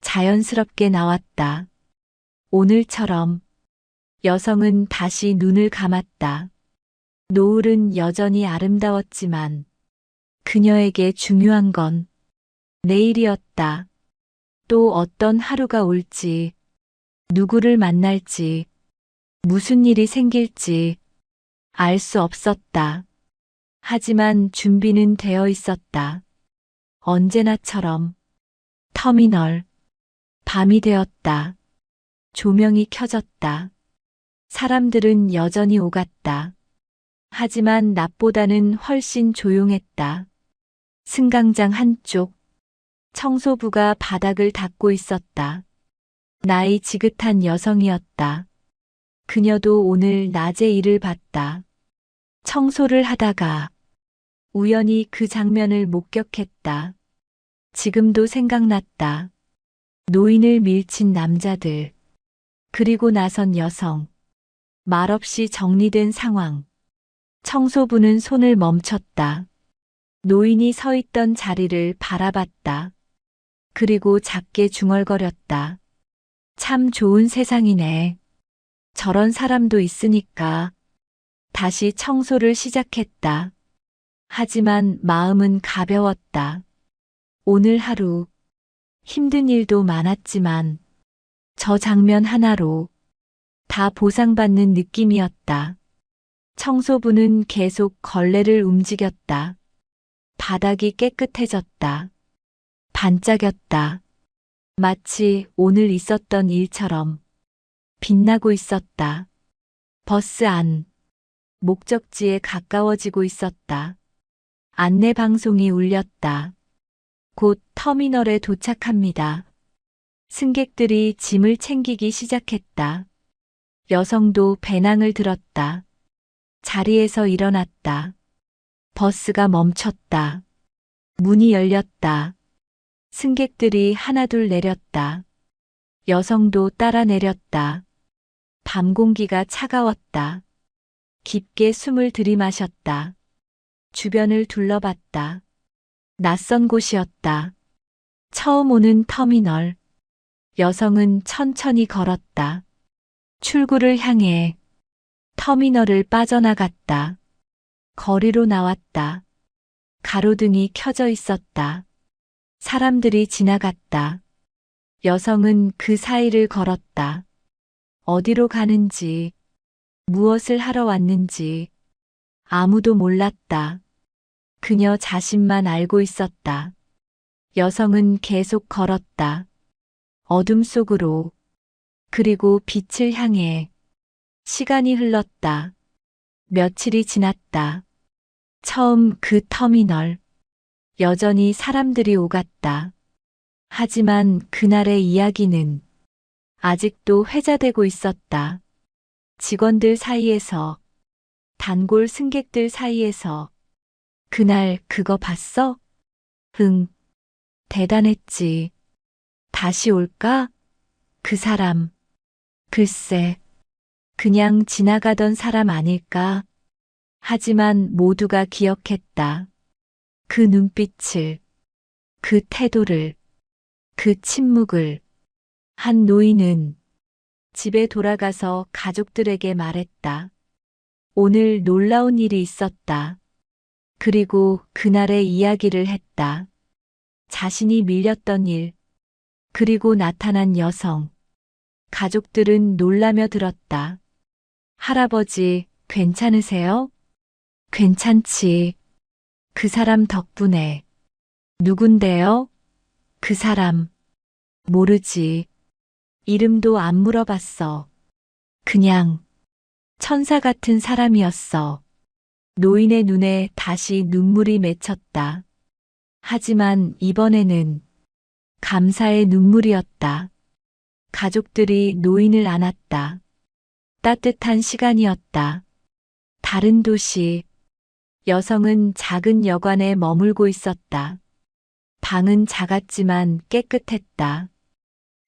자연스럽게 나왔다. 오늘처럼 여성은 다시 눈을 감았다. 노을은 여전히 아름다웠지만 그녀에게 중요한 건 내일이었다. 또 어떤 하루가 올지, 누구를 만날지, 무슨 일이 생길지 알 수 없었다. 하지만 준비는 되어 있었다. 언제나처럼. 터미널. 밤이 되었다. 조명이 켜졌다. 사람들은 여전히 오갔다. 하지만 낮보다는 훨씬 조용했다. 승강장 한쪽. 청소부가 바닥을 닦고 있었다. 나이 지긋한 여성이었다. 그녀도 오늘 낮에 일을 봤다. 청소를 하다가 우연히 그 장면을 목격했다. 지금도 생각났다. 노인을 밀친 남자들. 그리고 나선 여성. 말없이 정리된 상황. 청소부는 손을 멈췄다. 노인이 서 있던 자리를 바라봤다. 그리고 작게 중얼거렸다. 참 좋은 세상이네. 저런 사람도 있으니까. 다시 청소를 시작했다. 하지만 마음은 가벼웠다. 오늘 하루 힘든 일도 많았지만 저 장면 하나로 다 보상받는 느낌이었다. 청소부는 계속 걸레를 움직였다. 바닥이 깨끗해졌다. 반짝였다. 마치 오늘 있었던 일처럼 빛나고 있었다. 버스 안. 목적지에 가까워지고 있었다. 안내 방송이 울렸다. 곧 터미널에 도착합니다. 승객들이 짐을 챙기기 시작했다. 여성도 배낭을 들었다. 자리에서 일어났다. 버스가 멈췄다. 문이 열렸다. 승객들이 하나둘 내렸다. 여성도 따라 내렸다. 밤 공기가 차가웠다. 깊게 숨을 들이마셨다. 주변을 둘러봤다. 낯선 곳이었다. 처음 오는 터미널. 여성은 천천히 걸었다. 출구를 향해. 터미널을 빠져나갔다. 거리로 나왔다. 가로등이 켜져 있었다. 사람들이 지나갔다. 여성은 그 사이를 걸었다. 어디로 가는지, 무엇을 하러 왔는지 아무도 몰랐다. 그녀 자신만 알고 있었다. 여성은 계속 걸었다. 어둠 속으로, 그리고 빛을 향해. 시간이 흘렀다. 며칠이 지났다. 처음 그 터미널. 여전히 사람들이 오갔다. 하지만 그날의 이야기는 아직도 회자되고 있었다. 직원들 사이에서, 단골 승객들 사이에서. 그날 그거 봤어? 응, 대단했지. 다시 올까? 그 사람. 글쎄, 그냥 지나가던 사람 아닐까? 하지만 모두가 기억했다. 그 눈빛을, 그 태도를, 그 침묵을. 한 노인은 집에 돌아가서 가족들에게 말했다. 오늘 놀라운 일이 있었다. 그리고 그날의 이야기를 했다. 자신이 밀렸던 일, 그리고 나타난 여성. 가족들은 놀라며 들었다. 할아버지, 괜찮으세요? 괜찮지. 그 사람 덕분에. 누군데요? 그 사람. 모르지. 이름도 안 물어봤어. 그냥 천사 같은 사람이었어. 노인의 눈에 다시 눈물이 맺혔다. 하지만 이번에는 감사의 눈물이었다. 가족들이 노인을 안았다. 따뜻한 시간이었다. 다른 도시. 여성은 작은 여관에 머물고 있었다. 방은 작았지만 깨끗했다.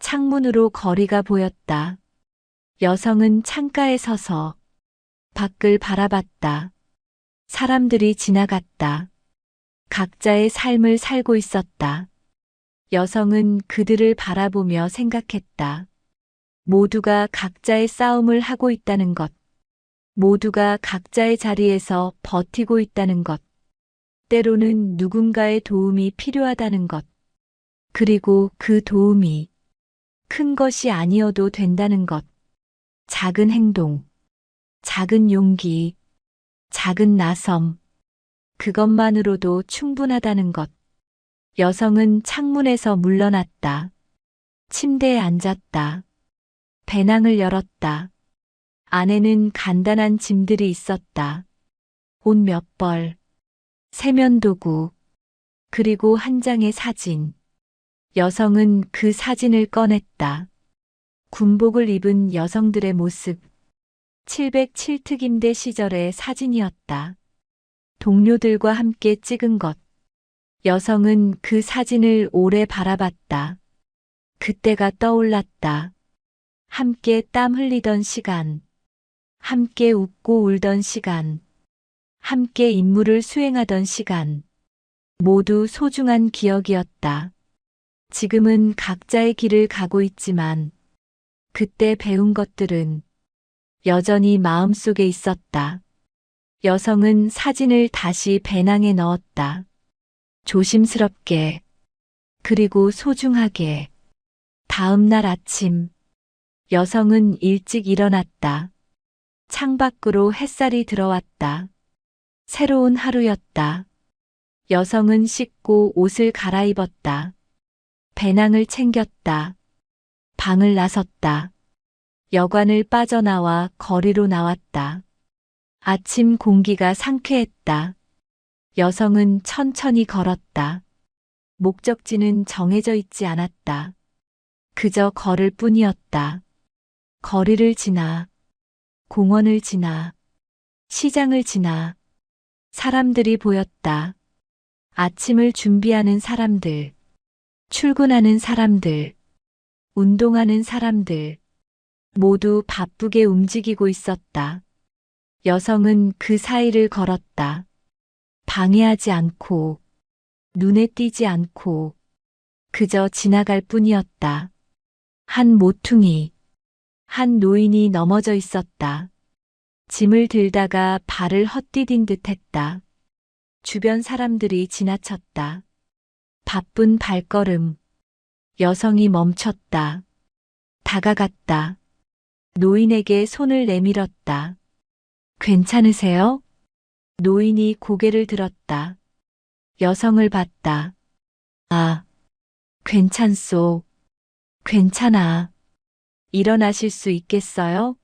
창문으로 거리가 보였다. 여성은 창가에 서서 밖을 바라봤다. 사람들이 지나갔다. 각자의 삶을 살고 있었다. 여성은 그들을 바라보며 생각했다. 모두가 각자의 싸움을 하고 있다는 것. 모두가 각자의 자리에서 버티고 있다는 것. 때로는 누군가의 도움이 필요하다는 것. 그리고 그 도움이 큰 것이 아니어도 된다는 것. 작은 행동, 작은 용기, 작은 나섬. 그것만으로도 충분하다는 것. 여성은 창문에서 물러났다. 침대에 앉았다. 배낭을 열었다. 안에는 간단한 짐들이 있었다. 옷 몇 벌, 세면도구, 그리고 한 장의 사진. 여성은 그 사진을 꺼냈다. 군복을 입은 여성들의 모습. 707특임대 시절의 사진이었다. 동료들과 함께 찍은 것. 여성은 그 사진을 오래 바라봤다. 그때가 떠올랐다. 함께 땀 흘리던 시간. 함께 웃고 울던 시간. 함께 임무를 수행하던 시간. 모두 소중한 기억이었다. 지금은 각자의 길을 가고 있지만 그때 배운 것들은 여전히 마음속에 있었다. 여성은 사진을 다시 배낭에 넣었다. 조심스럽게, 그리고 소중하게. 다음 날 아침, 여성은 일찍 일어났다. 창밖으로 햇살이 들어왔다. 새로운 하루였다. 여성은 씻고 옷을 갈아입었다. 배낭을 챙겼다. 방을 나섰다. 여관을 빠져나와 거리로 나왔다. 아침 공기가 상쾌했다. 여성은 천천히 걸었다. 목적지는 정해져 있지 않았다. 그저 걸을 뿐이었다. 거리를 지나, 공원을 지나, 시장을 지나. 사람들이 보였다. 아침을 준비하는 사람들, 출근하는 사람들, 운동하는 사람들. 모두 바쁘게 움직이고 있었다. 여성은 그 사이를 걸었다. 방해하지 않고, 눈에 띄지 않고, 그저 지나갈 뿐이었다. 한 모퉁이, 한 노인이 넘어져 있었다. 짐을 들다가 발을 헛디딘 듯 했다. 주변 사람들이 지나쳤다. 바쁜 발걸음. 여성이 멈췄다. 다가갔다. 노인에게 손을 내밀었다. 괜찮으세요? 노인이 고개를 들었다. 여성을 봤다. 아, 괜찮소. 괜찮아. 일어나실 수 있겠어요?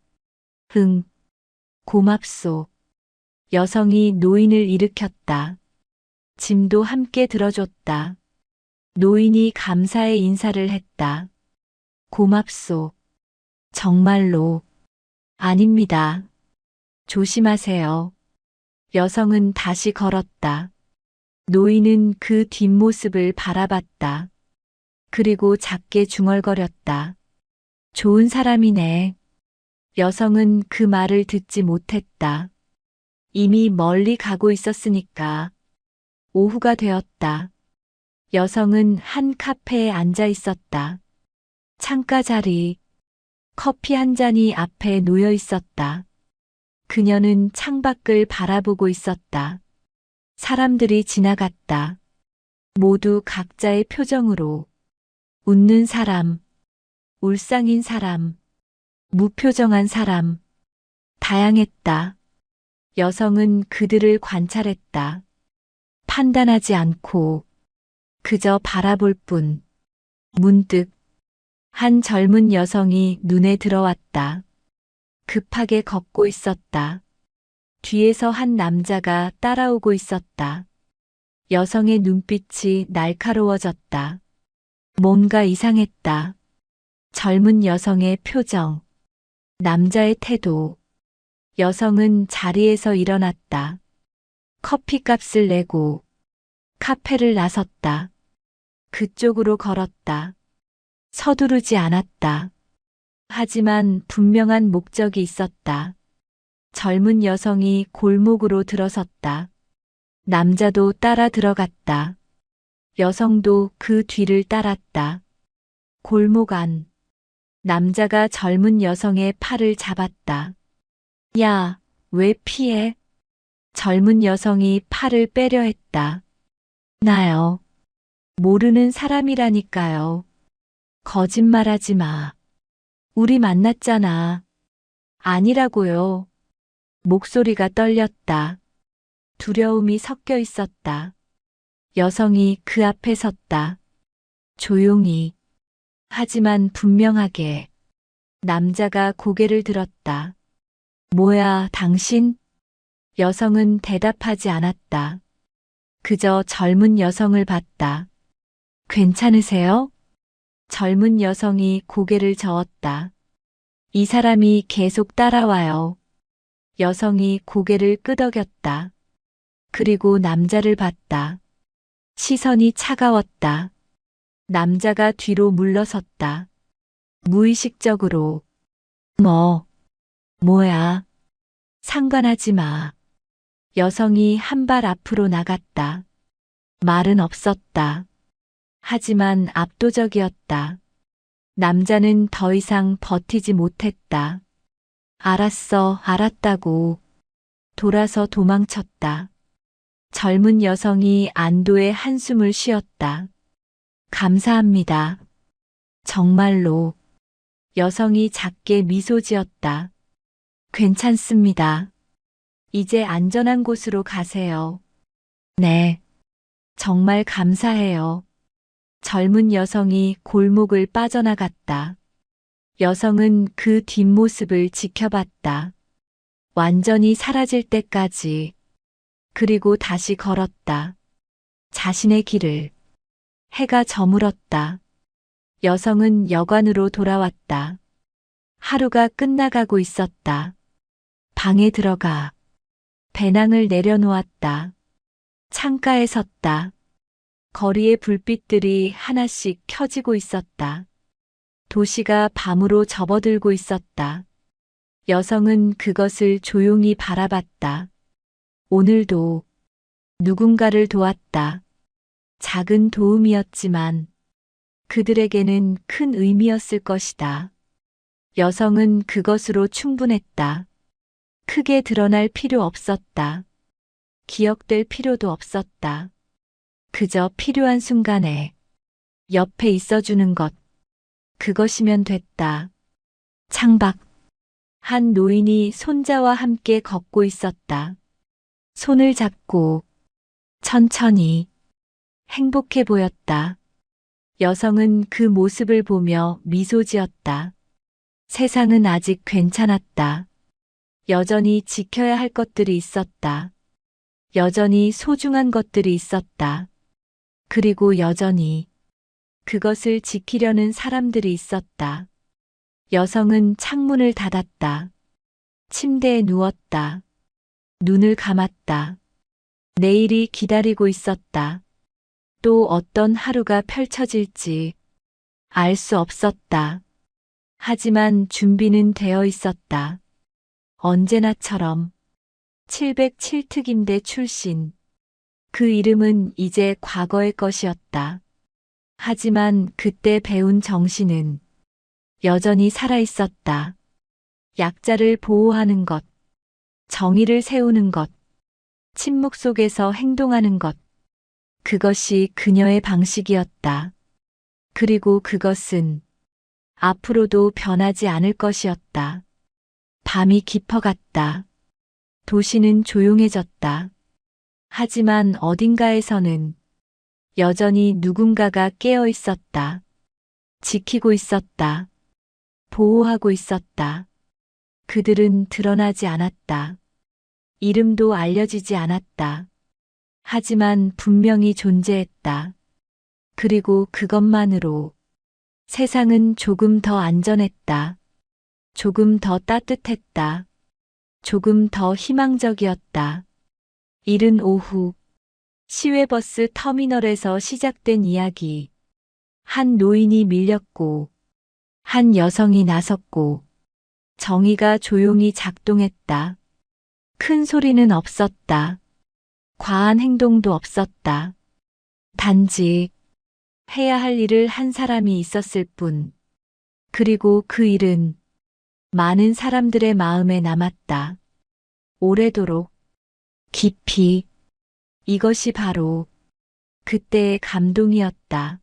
응, 고맙소. 여성이 노인을 일으켰다. 짐도 함께 들어줬다. 노인이 감사의 인사를 했다. 고맙소. 정말로. 아닙니다. 조심하세요. 여성은 다시 걸었다. 노인은 그 뒷모습을 바라봤다. 그리고 작게 중얼거렸다. 좋은 사람이네. 여성은 그 말을 듣지 못했다. 이미 멀리 가고 있었으니까. 오후가 되었다. 여성은 한 카페에 앉아 있었다. 창가 자리, 커피 한 잔이 앞에 놓여 있었다. 그녀는 창밖을 바라보고 있었다. 사람들이 지나갔다. 모두 각자의 표정으로. 웃는 사람, 울상인 사람, 무표정한 사람. 다양했다. 여성은 그들을 관찰했다. 판단하지 않고 그저 바라볼 뿐. 문득 한 젊은 여성이 눈에 들어왔다. 급하게 걷고 있었다. 뒤에서 한 남자가 따라오고 있었다. 여성의 눈빛이 날카로워졌다. 뭔가 이상했다. 젊은 여성의 표정, 남자의 태도. 여성은 자리에서 일어났다. 커피값을 내고 카페를 나섰다. 그쪽으로 걸었다. 서두르지 않았다. 하지만 분명한 목적이 있었다. 젊은 여성이 골목으로 들어섰다. 남자도 따라 들어갔다. 여성도 그 뒤를 따랐다. 골목 안. 남자가 젊은 여성의 팔을 잡았다. 야, 왜 피해? 젊은 여성이 팔을 빼려 했다. 나요. 모르는 사람이라니까요. 거짓말하지 마. 우리 만났잖아. 아니라고요. 목소리가 떨렸다. 두려움이 섞여 있었다. 여성이 그 앞에 섰다. 조용히. 하지만 분명하게. 남자가 고개를 들었다. 뭐야, 당신? 여성은 대답하지 않았다. 그저 젊은 여성을 봤다. 괜찮으세요? 젊은 여성이 고개를 저었다. 이 사람이 계속 따라와요. 여성이 고개를 끄덕였다. 그리고 남자를 봤다. 시선이 차가웠다. 남자가 뒤로 물러섰다. 무의식적으로. 뭐야. 상관하지 마. 여성이 한 발 앞으로 나갔다. 말은 없었다. 하지만 압도적이었다. 남자는 더 이상 버티지 못했다. 알았어, 알았다고. 돌아서 도망쳤다. 젊은 여성이 안도의 한숨을 쉬었다. 감사합니다. 정말로. 여성이 작게 미소 지었다. 괜찮습니다. 이제 안전한 곳으로 가세요. 네. 정말 감사해요. 젊은 여성이 골목을 빠져나갔다. 여성은 그 뒷모습을 지켜봤다. 완전히 사라질 때까지. 그리고 다시 걸었다. 자신의 길을. 해가 저물었다. 여성은 여관으로 돌아왔다. 하루가 끝나가고 있었다. 방에 들어가 배낭을 내려놓았다. 창가에 섰다. 거리의 불빛들이 하나씩 켜지고 있었다. 도시가 밤으로 접어들고 있었다. 여성은 그것을 조용히 바라봤다. 오늘도 누군가를 도왔다. 작은 도움이었지만 그들에게는 큰 의미였을 것이다. 여성은 그것으로 충분했다. 크게 드러날 필요 없었다. 기억될 필요도 없었다. 그저 필요한 순간에 옆에 있어주는 것. 그것이면 됐다. 창밖. 한 노인이 손자와 함께 걷고 있었다. 손을 잡고 천천히 행복해 보였다. 여성은 그 모습을 보며 미소 지었다. 세상은 아직 괜찮았다. 여전히 지켜야 할 것들이 있었다. 여전히 소중한 것들이 있었다. 그리고 여전히 그것을 지키려는 사람들이 있었다. 여성은 창문을 닫았다. 침대에 누웠다. 눈을 감았다. 내일이 기다리고 있었다. 또 어떤 하루가 펼쳐질지 알 수 없었다. 하지만 준비는 되어 있었다. 언제나처럼 707특임대 출신. 그 이름은 이제 과거의 것이었다. 하지만 그때 배운 정신은 여전히 살아 있었다. 약자를 보호하는 것, 정의를 세우는 것, 침묵 속에서 행동하는 것. 그것이 그녀의 방식이었다. 그리고 그것은 앞으로도 변하지 않을 것이었다. 밤이 깊어갔다. 도시는 조용해졌다. 하지만 어딘가에서는 여전히 누군가가 깨어 있었다. 지키고 있었다. 보호하고 있었다. 그들은 드러나지 않았다. 이름도 알려지지 않았다. 하지만 분명히 존재했다. 그리고 그것만으로 세상은 조금 더 안전했다. 조금 더 따뜻했다. 조금 더 희망적이었다. 이른 오후, 시외버스 터미널에서 시작된 이야기. 한 노인이 밀렸고, 한 여성이 나섰고, 정의가 조용히 작동했다. 큰 소리는 없었다. 과한 행동도 없었다. 단지 해야 할 일을 한 사람이 있었을 뿐. 그리고 그 일은 많은 사람들의 마음에 남았다. 오래도록, 깊이. 이것이 바로 그때의 감동이었다.